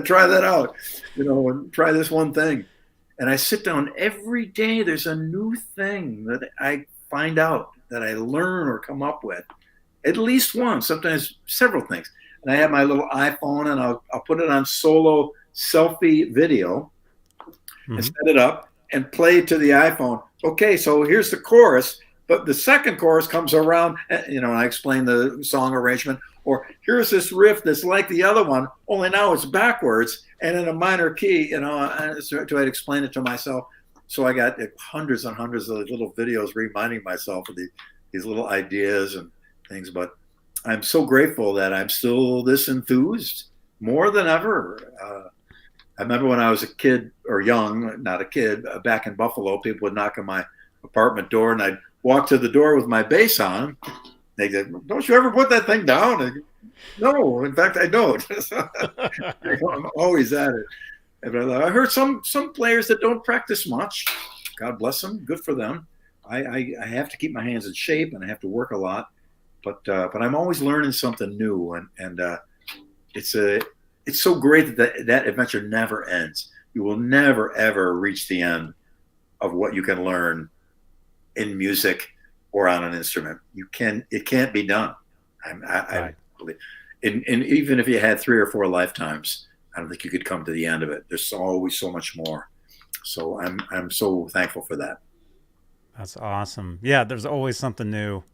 try that out, and try this one thing. And I sit down every day. There's a new thing that I find out, that I learn or come up with. At least one, sometimes several things. And I have my little iPhone, and I'll put it on solo selfie video and set it up and play to the iPhone. Okay, so here's the chorus, but the second chorus comes around, and I explain the song arrangement. Or here's this riff that's like the other one, only now it's backwards and in a minor key. I try to explain it to myself. So I got hundreds and hundreds of little videos reminding myself of these little ideas and things, but I'm so grateful that I'm still this enthused more than ever. I remember when I was a kid, or young, not a kid, back in Buffalo, people would knock on my apartment door, and I'd walk to the door with my bass on. They said, "Don't you ever put that thing down?" I go, "No, in fact, I don't." I'm always at it. And I heard some players that don't practice much. God bless them. Good for them. I have to keep my hands in shape, and I have to work a lot. But I'm always learning something new, and it's so great that adventure never ends. You will never ever reach the end of what you can learn in music or on an instrument. It can't be done. I believe, and even if you had 3 or 4 lifetimes, I don't think you could come to the end of it. There's always so much more. So I'm so thankful for that. That's awesome. Yeah, there's always something new.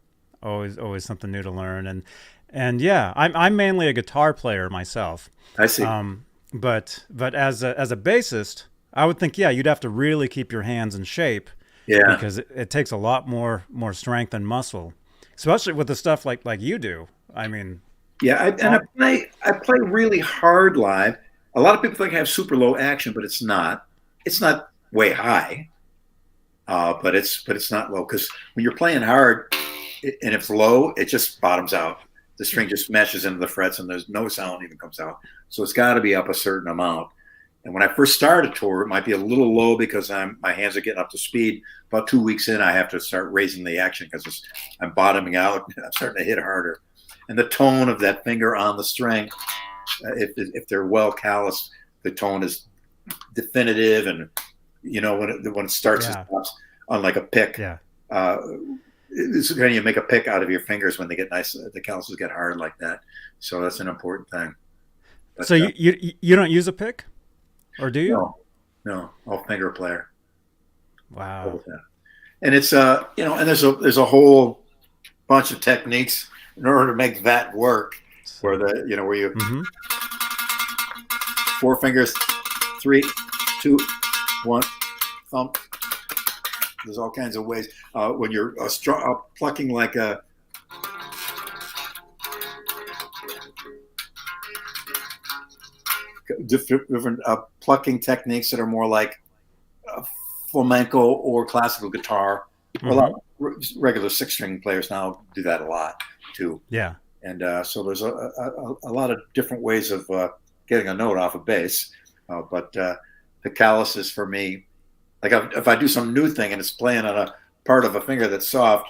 Always something new to learn, and yeah, I'm mainly a guitar player myself. I see. But as a bassist, I would think you'd have to really keep your hands in shape. Yeah. Because it takes a lot more strength and muscle, especially with the stuff like you do. I mean. Yeah, I play really hard live. A lot of people think I have super low action, but it's not. It's not way high, but it's not low, because when you're playing hard and it's low, it just bottoms out. The string just meshes into the frets, and there's no sound even comes out. So it's got to be up a certain amount. And when I first start a tour, it might be a little low because my hands are getting up to speed. About 2 weeks in, I have to start raising the action because I'm bottoming out. I'm starting to hit harder. And the tone of that finger on the string, if they're well calloused, the tone is definitive. And, when it starts and stops, unlike a pick, it's when you make a pick out of your fingers when they get nice, the calluses get hard like that. So that's an important thing. But, so you don't use a pick? Or do you? No, all finger player. Wow. And it's and there's a whole bunch of techniques in order to make that work. Where where you 4 fingers, 3, 2, 1, thumb. There's all kinds of ways when you're plucking like a. Different plucking techniques that are more like flamenco or classical guitar. A lot of regular 6-string players now do that a lot too. Yeah. And so there's a lot of different ways of getting a note off a bass. But the calluses for me, like if I do some new thing and it's playing on a part of a finger that's soft,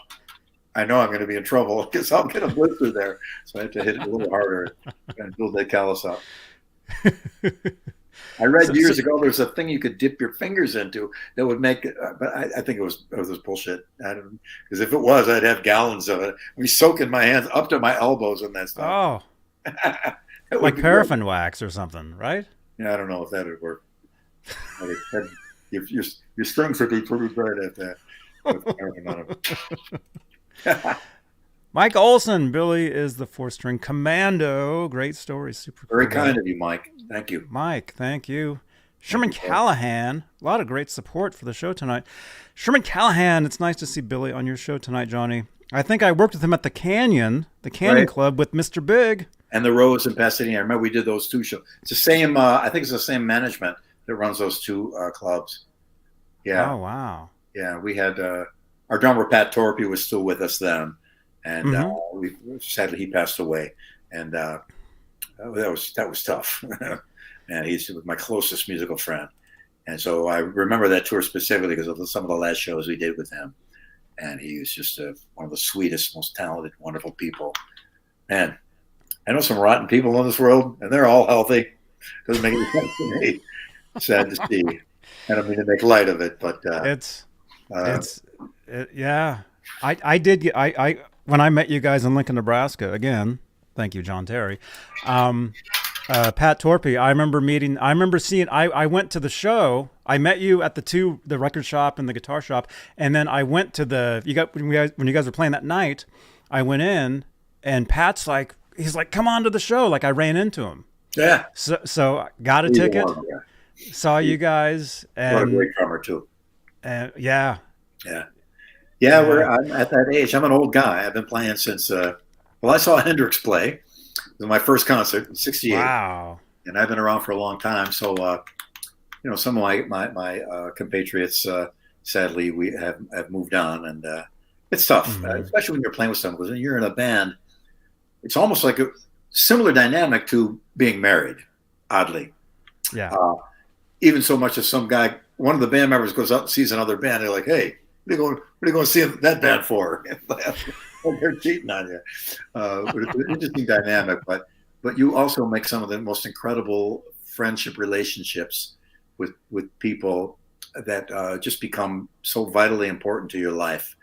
I know I'm going to be in trouble because I'll get a blister there. So I have to hit it a little harder and build that callus up. I read years ago there's a thing you could dip your fingers into that would make it, but I think it was bullshit. Because if it was, I'd have gallons of it. I'd be soaking my hands up to my elbows in that stuff. Oh, like paraffin wax or something, right? Yeah, I don't know if that would work. Your strings would be pretty bright at that. With paraffin on them. Mike Olson, Billy is the 4-string commando. Great story. Super cool. Very kind of you, Mike. Thank you. Mike, thank you. Sherman Callahan, a lot of great support for the show tonight. Sherman Callahan, it's nice to see Billy on your show tonight, Johnny. I think I worked with him at the Canyon Club with Mr. Big. And the Rose in Pasadena. I remember we did those 2 shows. It's the same, I think it's the same management that runs those 2 clubs. Yeah. Oh, wow. Yeah, we had, our drummer, Pat Torpy, was still with us then. And sadly, he passed away, and that was tough. And he's my closest musical friend, and so I remember that tour specifically because of some of the last shows we did with him. And he was just one of the sweetest, most talented, wonderful people. And I know some rotten people in this world, and they're all healthy. Doesn't make any sense to me. Sad to see. I don't mean to make light of it, but yeah. I did get when I met you guys in Lincoln, Nebraska, again, thank you, John Terry, Pat Torpy, I went to the show. I met you at the record shop and the guitar shop. And then I went to when you guys were playing that night, I went in and Pat's he's like, come on to the show. Like I ran into him. Yeah. So got a ticket, saw you guys. And what a great drummer too. Yeah. Yeah, I'm at that age. I'm an old guy. I've been playing since, I saw Hendrix play. It was my first concert in '68. Wow. And I've been around for a long time. So, some of my compatriots, sadly, we have moved on. And it's tough, especially when you're playing with someone. Because when you're in a band, it's almost like a similar dynamic to being married, oddly. Yeah. Even so much as one of the band members goes out and sees another band. They're like, hey, what are you going to see that band for? They're cheating on you. But it's an interesting dynamic. But you also make some of the most incredible friendship relationships with people that just become so vitally important to your life.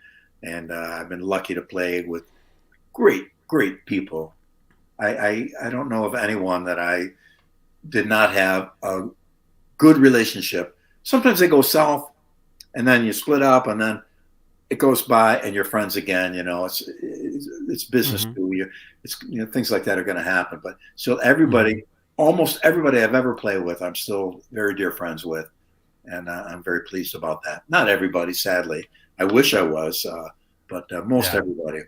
And I've been lucky to play with great people. I don't know of anyone that I did not have a good relationship. Sometimes they go south. And then you split up, and then it goes by, and you're friends again. It's business too. It's things like that are going to happen. But still, almost everybody I've ever played with, I'm still very dear friends with, and I'm very pleased about that. Not everybody, sadly. I wish I was, but most everybody.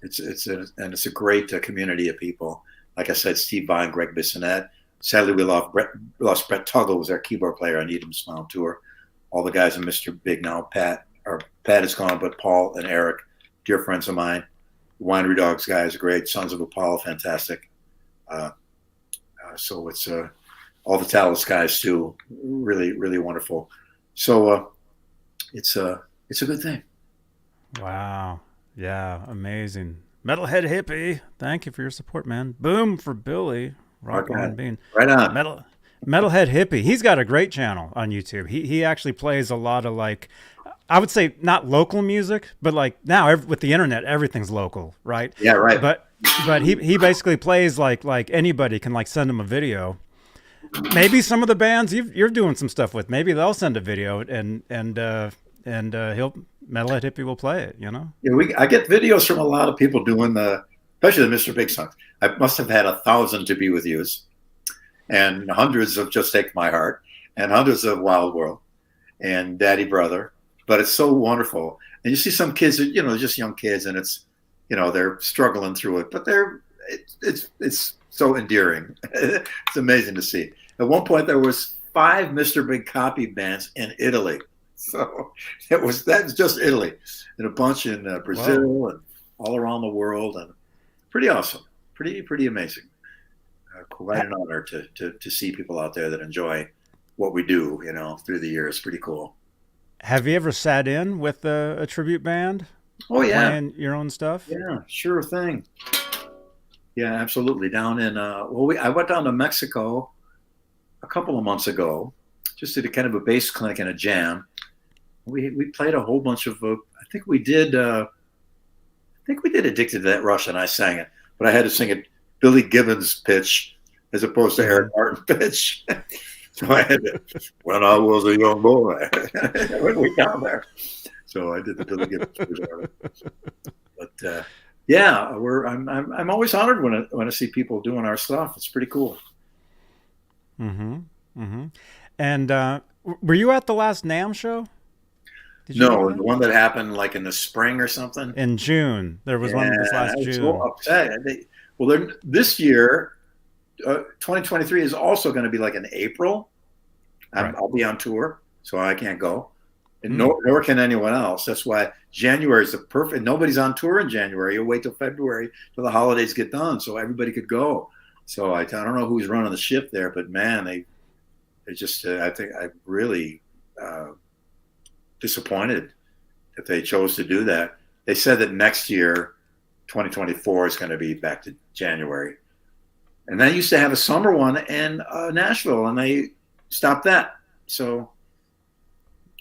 It's a great community of people. Like I said, Steve Vai, Greg Bissonette. Sadly, we lost Brett Tuggle, who was our keyboard player on Needham's Smile Tour. All the guys in Mr. Big now. Pat is gone, but Paul and Eric, dear friends of mine. Winery Dogs guys, great. Sons of Apollo, fantastic. So it's all the Talas guys too. Really, really wonderful. So it's a good thing. Wow. Yeah, amazing. Metalhead Hippie, thank you for your support, man. Boom for Billy. Rock Okay. on, Bean. Right on. Metalhead Hippie. He's got a great channel on YouTube. He actually plays a lot of, like, I would say not local music, but like now with the internet, everything's local, right? Yeah, right. But he basically plays like anybody can like send him a video. Maybe some of the bands you're doing some stuff with, maybe they'll send a video and he'll Metalhead Hippie will play it. You know? Yeah, I get videos from a lot of people doing especially the Mr. Big songs. I must have had 1,000 To Be With Yous, and hundreds of Just Take My Heart, and hundreds of Wild World, and Daddy Brother. But it's so wonderful, and you see some kids, just young kids, and it's, they're struggling through it, but it's so endearing. It's amazing to see. At one point, there was 5 Mr. Big copy bands in Italy. So that's just Italy, and a bunch in Brazil. Wow. And all around the world, and pretty awesome, pretty amazing. Quite an honor to see people out there that enjoy what we do, through the years. Pretty cool. Have you ever sat in with a tribute band? Oh yeah, playing your own stuff. Yeah, sure thing. Yeah, absolutely. Down in I went down to Mexico a couple of months ago, just did a kind of a bass clinic and a jam. We played a whole bunch of. I think we did Addicted to That Rush, and I sang it, but I had to sing it Billy Gibbons pitch as opposed to Eric Martin pitch. So I had to, when I was a young boy, when we down there. So I did the Billy Gibbons version. But yeah, I'm always honored when I see people doing our stuff. It's pretty cool. Mm-hmm. Mm-hmm. And were you at the last NAMM show? No, the one that happened like in the spring or something. In June, there was one this last June. So upset. This year, 2023 is also going to be like in April. Right. I'll be on tour, so I can't go, and nor can anyone else. That's why January is the perfect. Nobody's on tour in January. You'll wait till February till the holidays get done, so everybody could go. So I don't know who's running the ship there, but man, they just. I think I'm really disappointed that they chose to do that. They said that next year, 2024, is going to be back to January, and they used to have a summer one in Nashville, and they stopped that. So,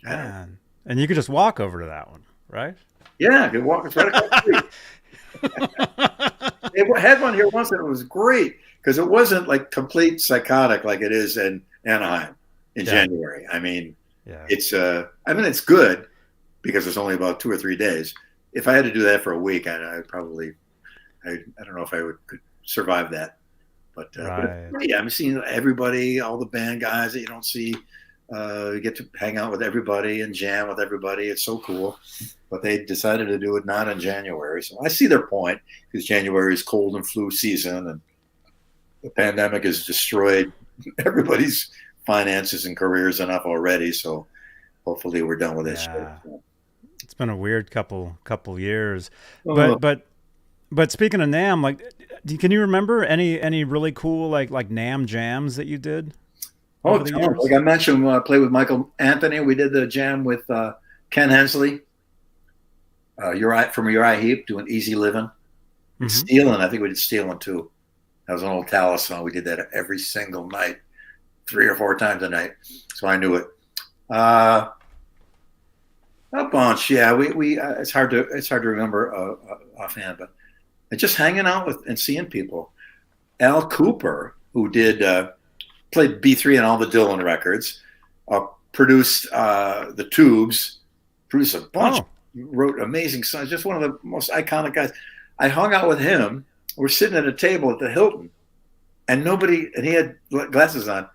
man, and you could just walk over to that one, right? Yeah, I could walk right across the street. They had one here once, and it was great because it wasn't like complete psychotic like it is in Anaheim in January. I mean, it's it's good because it's only about 2 or 3 days. If I had to do that for a week, I probably I don't know if I could survive that. But yeah, I'm seeing everybody, all the band guys that you don't see. You get to hang out with everybody and jam with everybody. It's so cool. But they decided to do it not in January. So I see their point, because January is cold and flu season, and the pandemic has destroyed everybody's finances and careers enough already. So hopefully we're done with this. Yeah. It's been a weird couple years. But speaking of NAMM, like, can you remember any really cool like NAMM jams that you did? Oh, like I mentioned, I played with Michael Anthony. We did the jam with Ken Hensley, from Uriah Heep, doing Easy Living. Mm-hmm. Stealing, I think we did Stealing too. That was an old Talas song. We did that every single night, 3 or 4 times a night. So I knew it. A bunch, yeah. We it's hard to remember offhand, but just hanging out with and seeing people. Al Cooper, who did played B3 on all the Dylan records, produced the Tubes, produced a bunch, wrote amazing songs. Just one of the most iconic guys. I hung out with him. We're sitting at a table at the Hilton, and he had glasses on,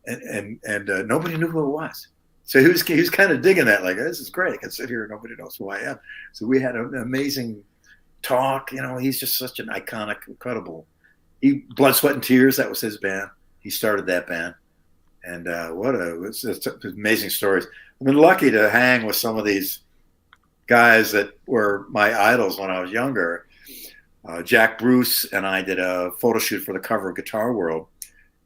and nobody knew who it was. So he was kind of digging that, like, this is great. I can sit here and nobody knows who I am. So we had an amazing talk. He's just such an iconic, incredible. Blood, Sweat, and Tears, that was his band. He started that band. And it's amazing stories. I've been lucky to hang with some of these guys that were my idols when I was younger. Jack Bruce and I did a photo shoot for the cover of Guitar World.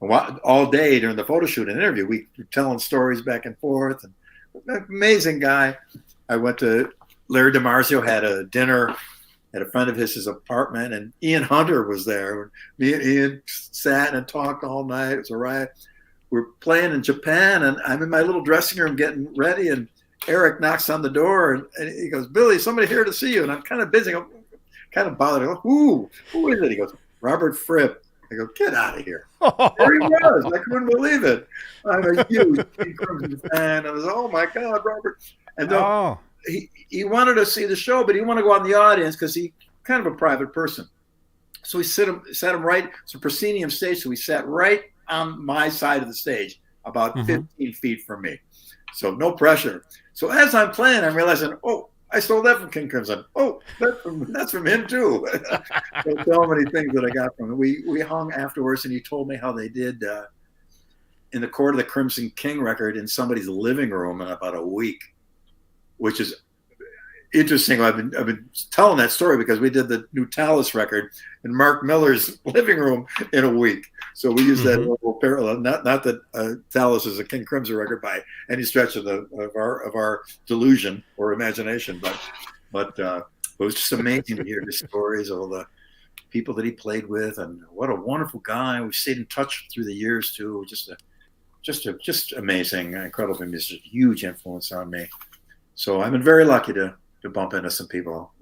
all day during the photo shoot and interview. We were telling stories back and forth. And amazing guy. I went to Larry DiMarzio, had a dinner at a friend of his apartment, and Ian Hunter was there. Me and Ian sat and talked all night. It was a riot. We're playing in Japan, and I'm in my little dressing room getting ready, and Eric knocks on the door, and he goes, "Billy, somebody here to see you." And I'm kind of busy. I'm kind of bothered. I go, who is it? He goes, "Robert Fripp." I go, "Get out of here." There he was. I couldn't believe it. I'm a huge King Crimson fan. I was, oh, my God, Robert. And he wanted to see the show, but he didn't want to go out in the audience because he's kind of a private person. So we sat him right. It's a proscenium stage, so we sat right on my side of the stage, about 15 feet from me. So no pressure. So as I'm playing, I'm realizing, oh, I stole that from King Crimson. Oh, that's from him too. So many things that I got from him. We hung afterwards, and he told me how they did in the Court of the Crimson King record in somebody's living room in about a week, which is interesting. I've been telling that story because we did the new Talas record in Mark Miller's living room in a week. So we use that little parallel. Not that Talas is a King Crimson record by any stretch of our delusion or imagination, but it was just amazing to hear the stories of all the people that he played with, and what a wonderful guy. We've stayed in touch through the years too. Just amazing, incredible music, huge influence on me. So I've been very lucky to bump into some people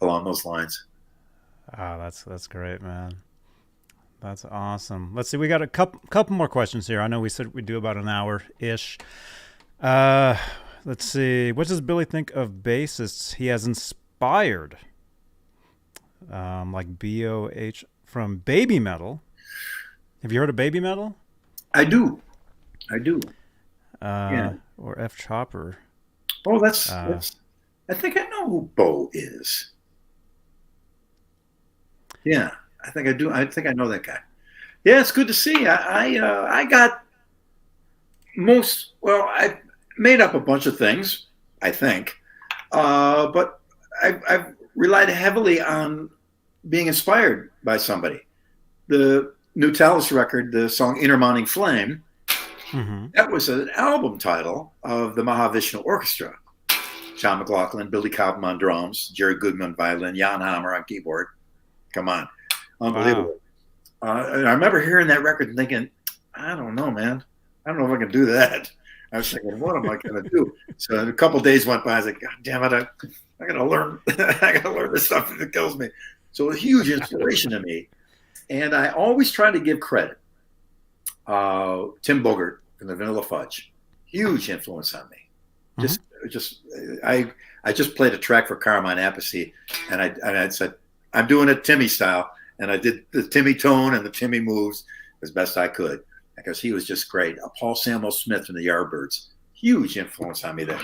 along those lines. Oh, that's great, man. That's awesome. Let's see. We got a couple more questions here. I know we said we'd do about an hour-ish. Let's see. What does Billy think of bassists he has inspired? Like BOH from Baby Metal. Have you heard of Baby Metal? I do. Yeah. Or F Chopper. Oh, that's. I think I know who Bo is. Yeah, I think I do. I think I know that guy. Yeah, it's good to see. I got I made up a bunch of things, I think, but I've relied heavily on being inspired by somebody. The new Talas record, the song "Inner Mounting Flame," that was an album title of the Mahavishnu Orchestra. John McLaughlin, Billy Cobham on drums, Jerry Goodman violin, Jan Hammer on keyboard. Come on. Unbelievable. Wow. I remember hearing that record and thinking, I don't know, man. I don't know if I can do that. I was thinking, what am I going to do? So a couple of days went by. I was like, God damn it. I got to learn. I got to learn this stuff that kills me. So a huge inspiration to me. And I always try to give credit. Tim Bogert from the Vanilla Fudge. Huge influence on me. I just played a track for Carmine Appice, and I said, I'm doing it Timmy style, and I did the Timmy tone and the Timmy moves as best I could because he was just great. Paul Samuel Smith from the Yardbirds, huge influence on me there.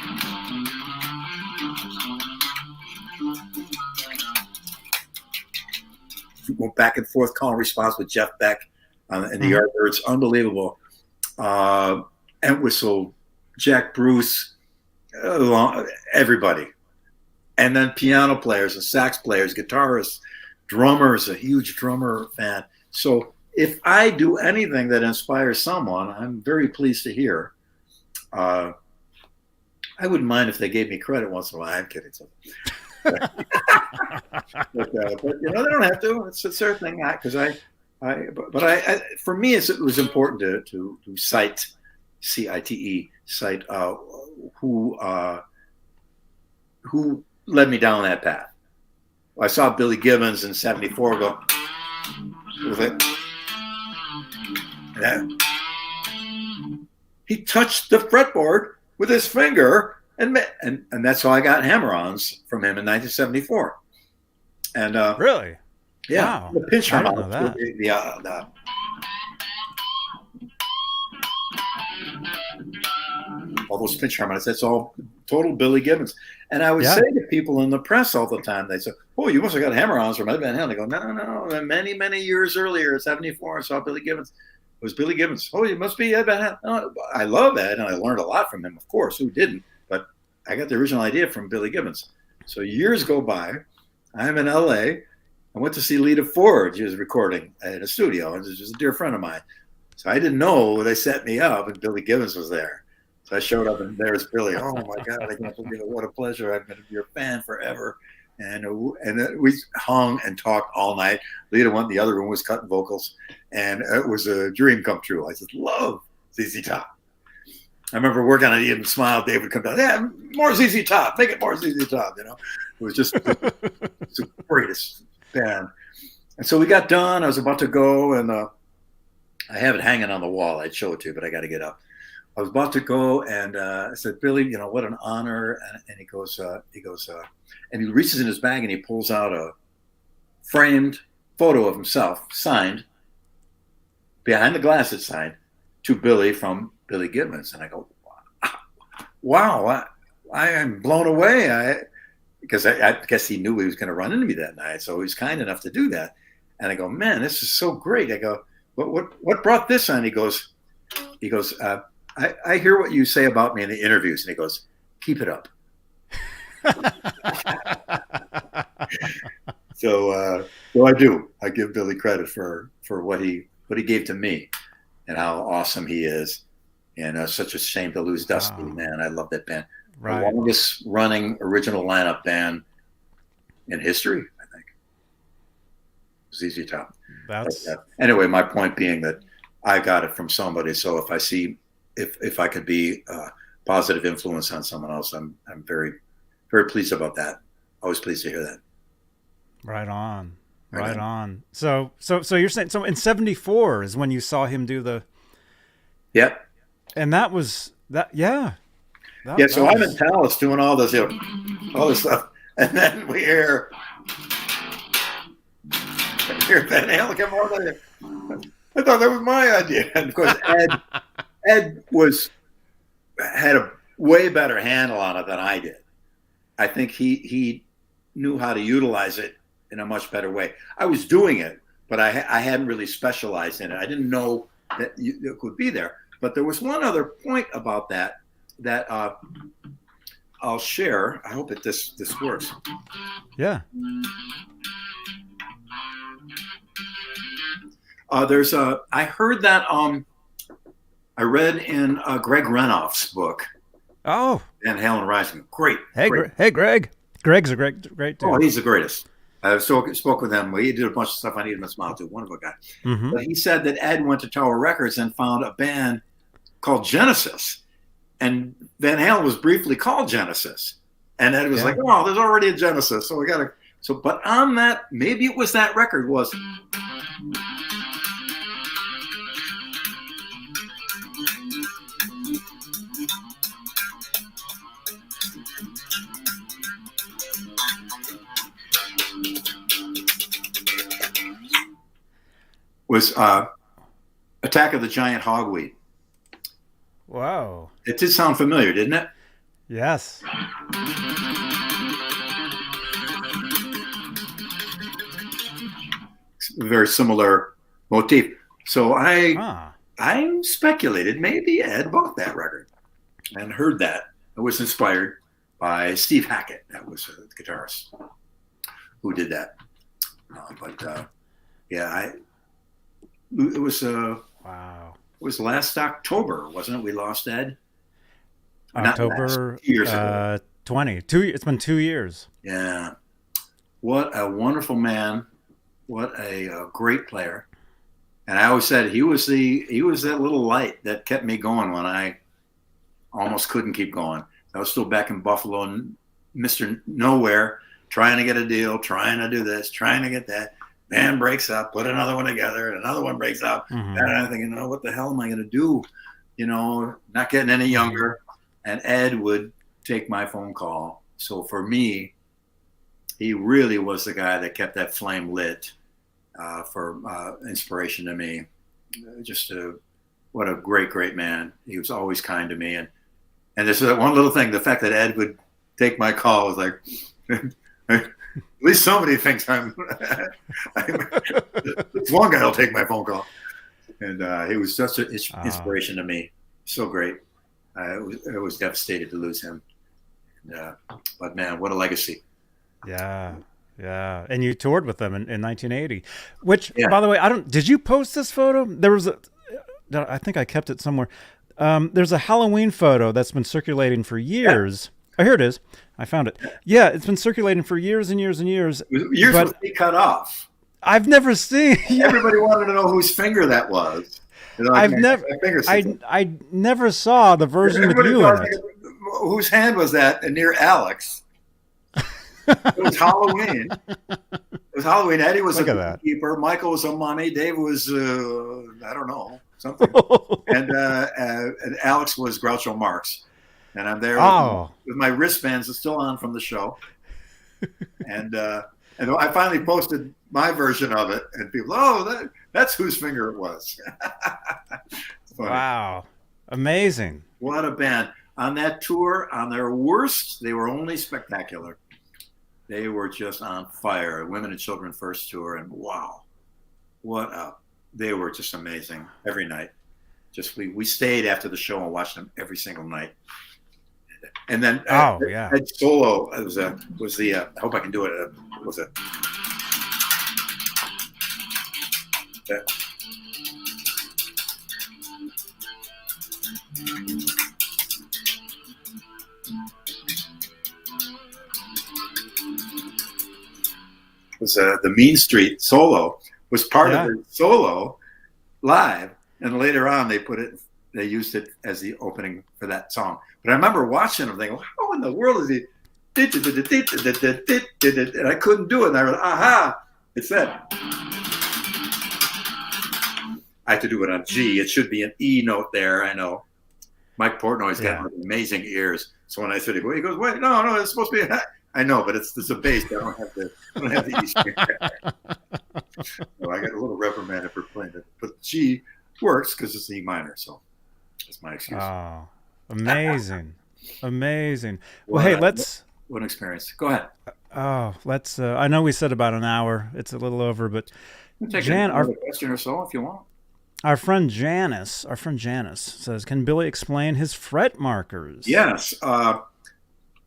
Went back and forth call and response with Jeff Beck in the Yardbirds, unbelievable. Entwistle, Jack Bruce. Everybody, and then piano players and sax players, guitarists, drummers, a huge drummer fan. So if I do anything that inspires someone, I'm very pleased to hear. I wouldn't mind if they gave me credit once in a while. I'm kidding. But they don't have to. It's their thing. For me, it was important to cite CITE, cite who led me down that path. I saw Billy Gibbons in '74 go with it. Yeah. He touched the fretboard with his finger, and that's how I got hammer-ons from him in 1974. And really, yeah, wow. The pinch harmonics. All those pinch harmonics, that's all total Billy Gibbons. And I would say to people in the press all the time, they say, oh, you must have got hammer-ons from Ed Van Halen. I go, no. Many, many years earlier, 74, I saw Billy Gibbons. It was Billy Gibbons. Oh, you must be Ed Van Halen. No, I love Ed, and I learned a lot from him, of course. Who didn't? But I got the original idea from Billy Gibbons. So years go by. I'm in L.A. I went to see Lita Ford. She was recording at a studio, and this was a dear friend of mine. So I didn't know they set me up, and Billy Gibbons was there. So I showed up, and there's Billy. Oh my God! I can't believe it. What a pleasure! I've been your fan forever. And we hung and talked all night. Lita went in the other room, was cutting vocals, and it was a dream come true. I just love ZZ Top. I remember working on it, even smiled. Dave would come down, yeah, more ZZ Top, make it more ZZ Top. You know, it was just the greatest band. And so we got done. I was about to go, and I have it hanging on the wall. I'd show it to you, but I got to get up. I was about to go, and I said, Billy, you know, what an honor. And he goes, and he reaches in his bag and he pulls out a framed photo of himself, signed, behind the glass it's signed, to Billy from Billy Gibbons. And I go, wow, I am blown away. Because I guess he knew he was going to run into me that night. So he was kind enough to do that. And I go, man, this is so great. I go, what brought this on? He goes, I hear what you say about me in the interviews. And he goes, keep it up. So I do. I give Billy credit for what he gave to me and how awesome he is. And such a shame to lose Dusty, man. I love that band. Right. The longest running original lineup band in history, I think. ZZ Top. Anyway, my point being that I got it from somebody. So if I see, if I could be a positive influence on someone else, I'm very, very pleased about that. Always pleased to hear that. Right on. Right on. So you're saying, so in 74 is when you saw him do the. Yep. And that was that. Yeah. So I'm in Talas doing all this, all this stuff. And then we hear Van Halen come on. I thought that was my idea. And of course, Ed had a way better handle on it than I did. I think he knew how to utilize it in a much better way. I was doing it, but I hadn't really specialized in it. I didn't know that it could be there. But there was one other point about that I'll share. I hope that this works. Yeah. I heard that I read in Greg Renoff's book. Oh. Van Halen Rising. Great. Hey, Greg. Greg's a great dude. Oh, he's the greatest. I spoke with him. He did a bunch of stuff on Eat 'Em and Smile too. Wonderful guy. Mm-hmm. But he said that Ed went to Tower Records and found a band called Genesis. And Van Halen was briefly called Genesis. And Ed was like, oh, there's already a Genesis. So we got to. So, but on that, maybe it was that record was. Was Attack of the Giant Hogweed. Wow. It did sound familiar, didn't it? Yes. Very similar motif. So I speculated maybe Ed bought that record and heard that. It was inspired by Steve Hackett. That was the guitarist who did that. It was wow. It was last October, wasn't it? We lost Ed. October 2 years ago. 20. It's been 2 years. Yeah. What a wonderful man. What a great player. And I always said he was that little light that kept me going when I almost couldn't keep going. I was still back in Buffalo and Mr. Nowhere, trying to get a deal, trying to do this, trying to get that. Band breaks up, put another one together, and another one breaks up. Mm-hmm. And I'm thinking, what the hell am I going to do? Not getting any younger. And Ed would take my phone call. So for me, he really was the guy that kept that flame lit for inspiration to me. What a great, great man. He was always kind to me. And this is one little thing, the fact that Ed would take my call was like, at least somebody thinks I'm one guy will take my phone call. And he was such an inspiration to me. So great. I was devastated to lose him. But man, what a legacy. Yeah. Yeah. And you toured with them in 1980, which by the way, did you post this photo? I think I kept it somewhere. There's a Halloween photo that's been circulating for years. Oh, here it is. I found it. Yeah, it's been circulating for years and years and years. Years was cut off. I've never seen. Yeah. Everybody wanted to know whose finger that was. I've never. I never saw the version with you in it. Whose hand was that near Alex? It was Halloween. It was Halloween. Eddie was a keeper. Michael was a mummy. Dave was I don't know, something. and Alex was Groucho Marx. And I'm there with my wristbands still on from the show. And I finally posted my version of it, and people, that's whose finger it was. Wow. Amazing. What a band. On that tour, on their worst, they were only spectacular. They were just on fire. Women and Children First tour, and wow, they were just amazing every night. Just we stayed after the show and watched them every single night. And then Ed solo was the I hope I can do it. Was it? Was the Mean Street solo was part of the solo live, and later on they used it as the opening for that song. But I remember watching them thinking, how in the world is he? And I couldn't do it. And I went, aha, it's that. I have to do it on G. It should be an E note there. I know. Mike Portnoy's got amazing ears. So when I said, he goes, wait, no, it's supposed to be. I know, but it's a bass. I don't have the E string. So I got a little reprimanded for playing it. But G works because it's E minor. So that's my excuse. Oh, amazing. Amazing. Well, hey, what an experience. Go ahead. Oh, let's. I know we said about an hour. It's a little over, but Jan, our question or so if you want. Our friend Janice says, "Can Billy explain his fret markers?" Yes.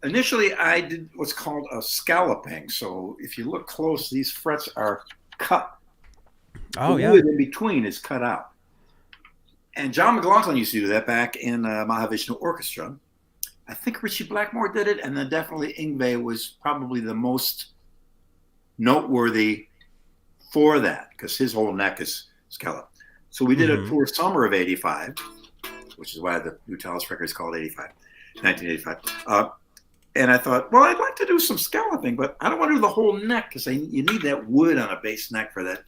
Initially, I did what's called a scalloping. So if you look close, these frets are cut. Oh, the wood in between is cut out. And John McLaughlin used to do that back in Mahavishnu Orchestra. I think Richie Blackmore did it, and then definitely Yngwie was probably the most noteworthy for that because his whole neck is scalloped. So we did a tour summer of '85, which is why the new Talas record is called 1985. And I thought, well, I'd like to do some scalloping, but I don't want to do the whole neck because you need that wood on a bass neck for that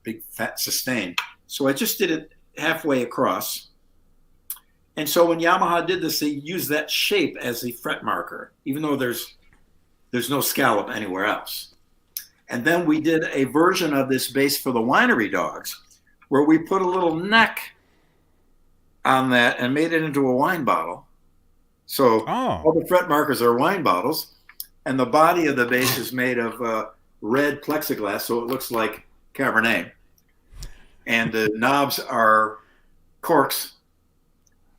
big fat sustain. So I just did it halfway across. And so when Yamaha did this, they used that shape as the fret marker, even though there's no scallop anywhere else. And then we did a version of this bass for the Winery Dogs, where we put a little neck on that and made it into a wine bottle. So all the fret markers are wine bottles, and the body of the bass is made of red plexiglass, so it looks like Cabernet. And the knobs are corks.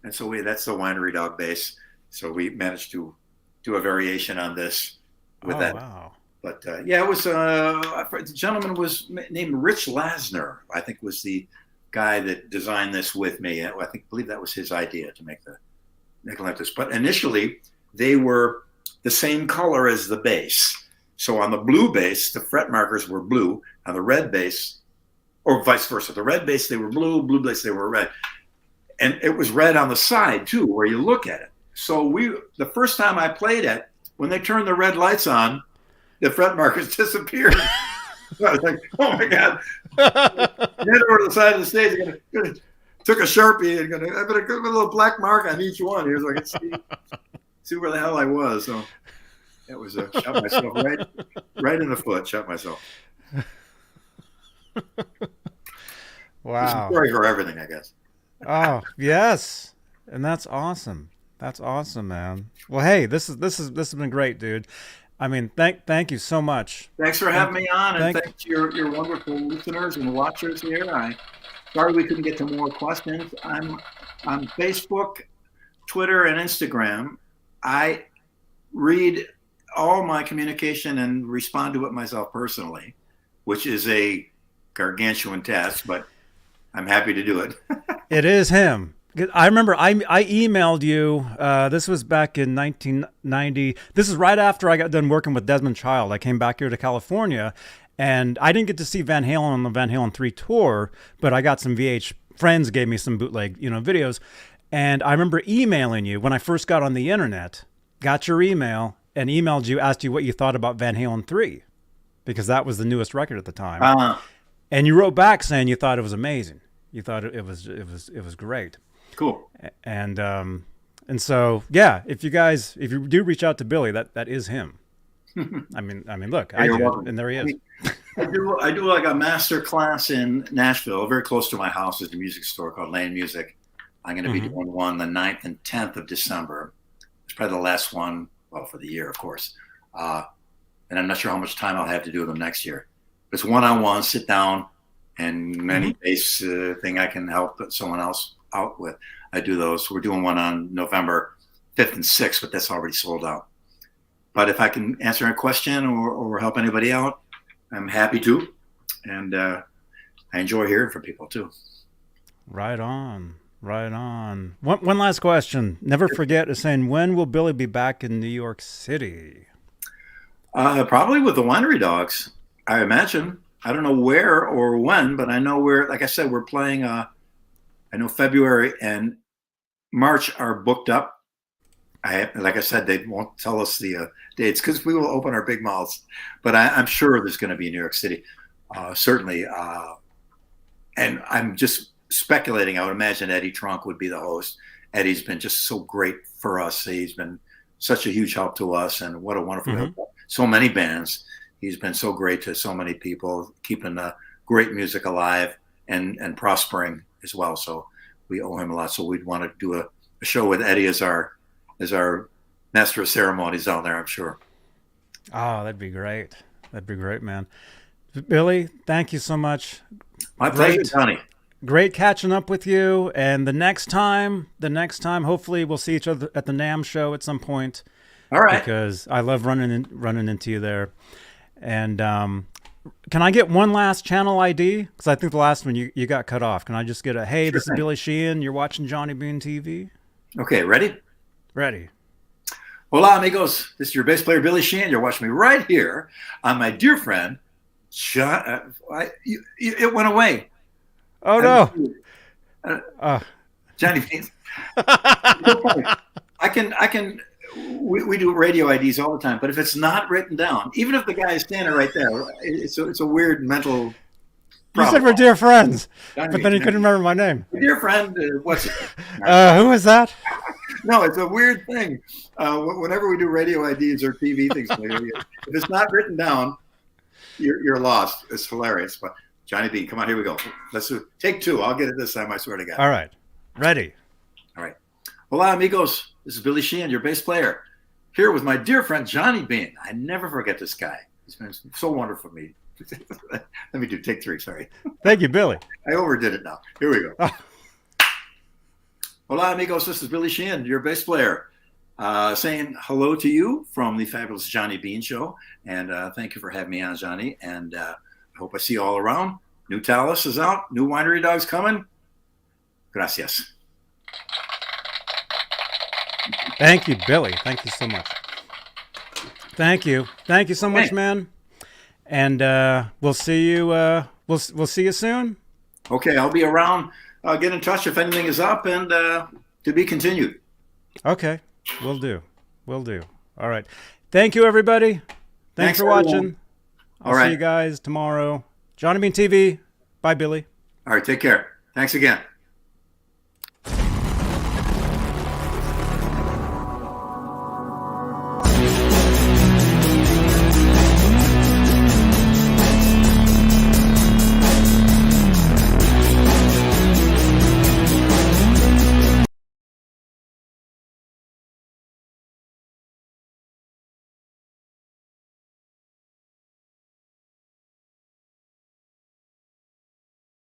And so that's the Winery Dog bass. So we managed to do a variation on this with that. Wow. But it was the gentleman was named Rich Lasner, I think was the guy that designed this with me. I believe that was his idea to make like this. But initially, they were the same color as the bass. So on the blue bass, the fret markers were blue. On the red bass, or vice versa, the red bass, they were blue bass, they were red. And it was red on the side, too, where you look at it. So the first time I played it, when they turned the red lights on, the fret markers disappeared. So I was like, oh, my God. Head over to the side of the stage, took a Sharpie and I put a little black mark on each one here so I could see where the hell I was. So that was shot myself right in the foot, shot myself. Wow. There's a story for everything, I guess. Oh, yes. And that's awesome. That's awesome, man. Well, hey, this has been great, dude. I mean, thank you so much. Thanks for having me on, and thanks to your wonderful listeners and watchers here. Sorry we couldn't get to more questions. I'm on Facebook, Twitter, and Instagram. I read all my communication and respond to it myself personally, which is a gargantuan task, but I'm happy to do it. It is him. I remember I emailed you. This was back in 1990. This is right after I got done working with Desmond Child. I came back here to California, and I didn't get to see Van Halen on the Van Halen 3 tour, but I got some friends gave me some bootleg, videos. And I remember emailing you when I first got on the internet, got your email, and emailed you, asked you what you thought about Van Halen 3, because that was the newest record at the time. And you wrote back saying you thought it was amazing. You thought it was great. Cool. And so yeah, if you do reach out to Billy, that is him. I mean, look, I did, and there he is. I do like a master class in Nashville, very close to my house. Is a music store called Land Music. I'm going to be doing one the 9th and 10th of December. It's probably the last one, well, for the year, of course. And I'm not sure how much time I'll have to do them next year. It's one-on-one, sit down, and any bass thing I can help someone else out with. I do those. We're doing one on November 5th and 6th, but that's already sold out. But if I can answer a question or help anybody out, I'm happy to. And I enjoy hearing from people too. Right on. Right on. One last question. Never forget is saying, when will Billy be back in New York City? Probably with the Winery Dogs, I imagine. I don't know where or when, but I know like I said, we're playing, I know February and March are booked up. Like I said, they won't tell us the dates because we will open our big mouths. But I'm sure there's going to be New York City, certainly. And I'm just speculating. I would imagine Eddie Trunk would be the host. Eddie's been just so great for us. He's been such a huge help to us, and what a wonderful help. So many bands. He's been so great to so many people, keeping great music alive and prospering as well. So we owe him a lot. So we'd want to do a show with Eddie as our master of ceremonies down there, I'm sure. Oh, that'd be great. That'd be great, man. Billy, thank you so much. My pleasure, Tony. Great catching up with you. And the next time, hopefully we'll see each other at the NAMM show at some point. All right. Because I love running into you there. And can I get one last channel ID? Because I think the last one you got cut off. Can I just get hey, this is Billy Sheehan. You're watching Johnny Bean TV. Okay, ready? Ready. Hola, amigos. This is your bass player, Billy Sheehan. You're watching me right here on my dear friend, John. It went away. Oh, no. Johnny Bean. We do radio IDs all the time, but if it's not written down, even if the guy is standing right there, it's a weird mental problem. You said we're dear friends, Johnny but then you couldn't remember my name. Dear friend, what's it? Who is that? No, it's a weird thing. Whenever we do radio IDs or TV things, if it's not written down, you're lost. It's hilarious. But Johnny B, come on, here we go. Let's do take two. I'll get it this time, I swear to God. All right. Ready. All right. Hola, amigos. This is Billy Sheehan, your bass player, here with my dear friend, Johnny Bean. I never forget this guy. He's been so wonderful for me. Let me do take three, sorry. Thank you, Billy. I overdid it now. Here we go. Hola, amigos. This is Billy Sheehan, your bass player, saying hello to you from the fabulous Johnny Bean Show. And thank you for having me on, Johnny. And I hope I see you all around. New Talas is out. New Winery Dogs coming. Gracias. Thank you, Billy. Thank you so much. Thank you. Thank you so much, man. And we'll see you. We'll see you soon. Okay, I'll be around. Get in touch if anything is up, and to be continued. Okay, will do. All right. Thank you, everybody. Thanks for watching. I'll see you guys tomorrow. Johnny Bean TV. Bye, Billy. All right, take care. Thanks again.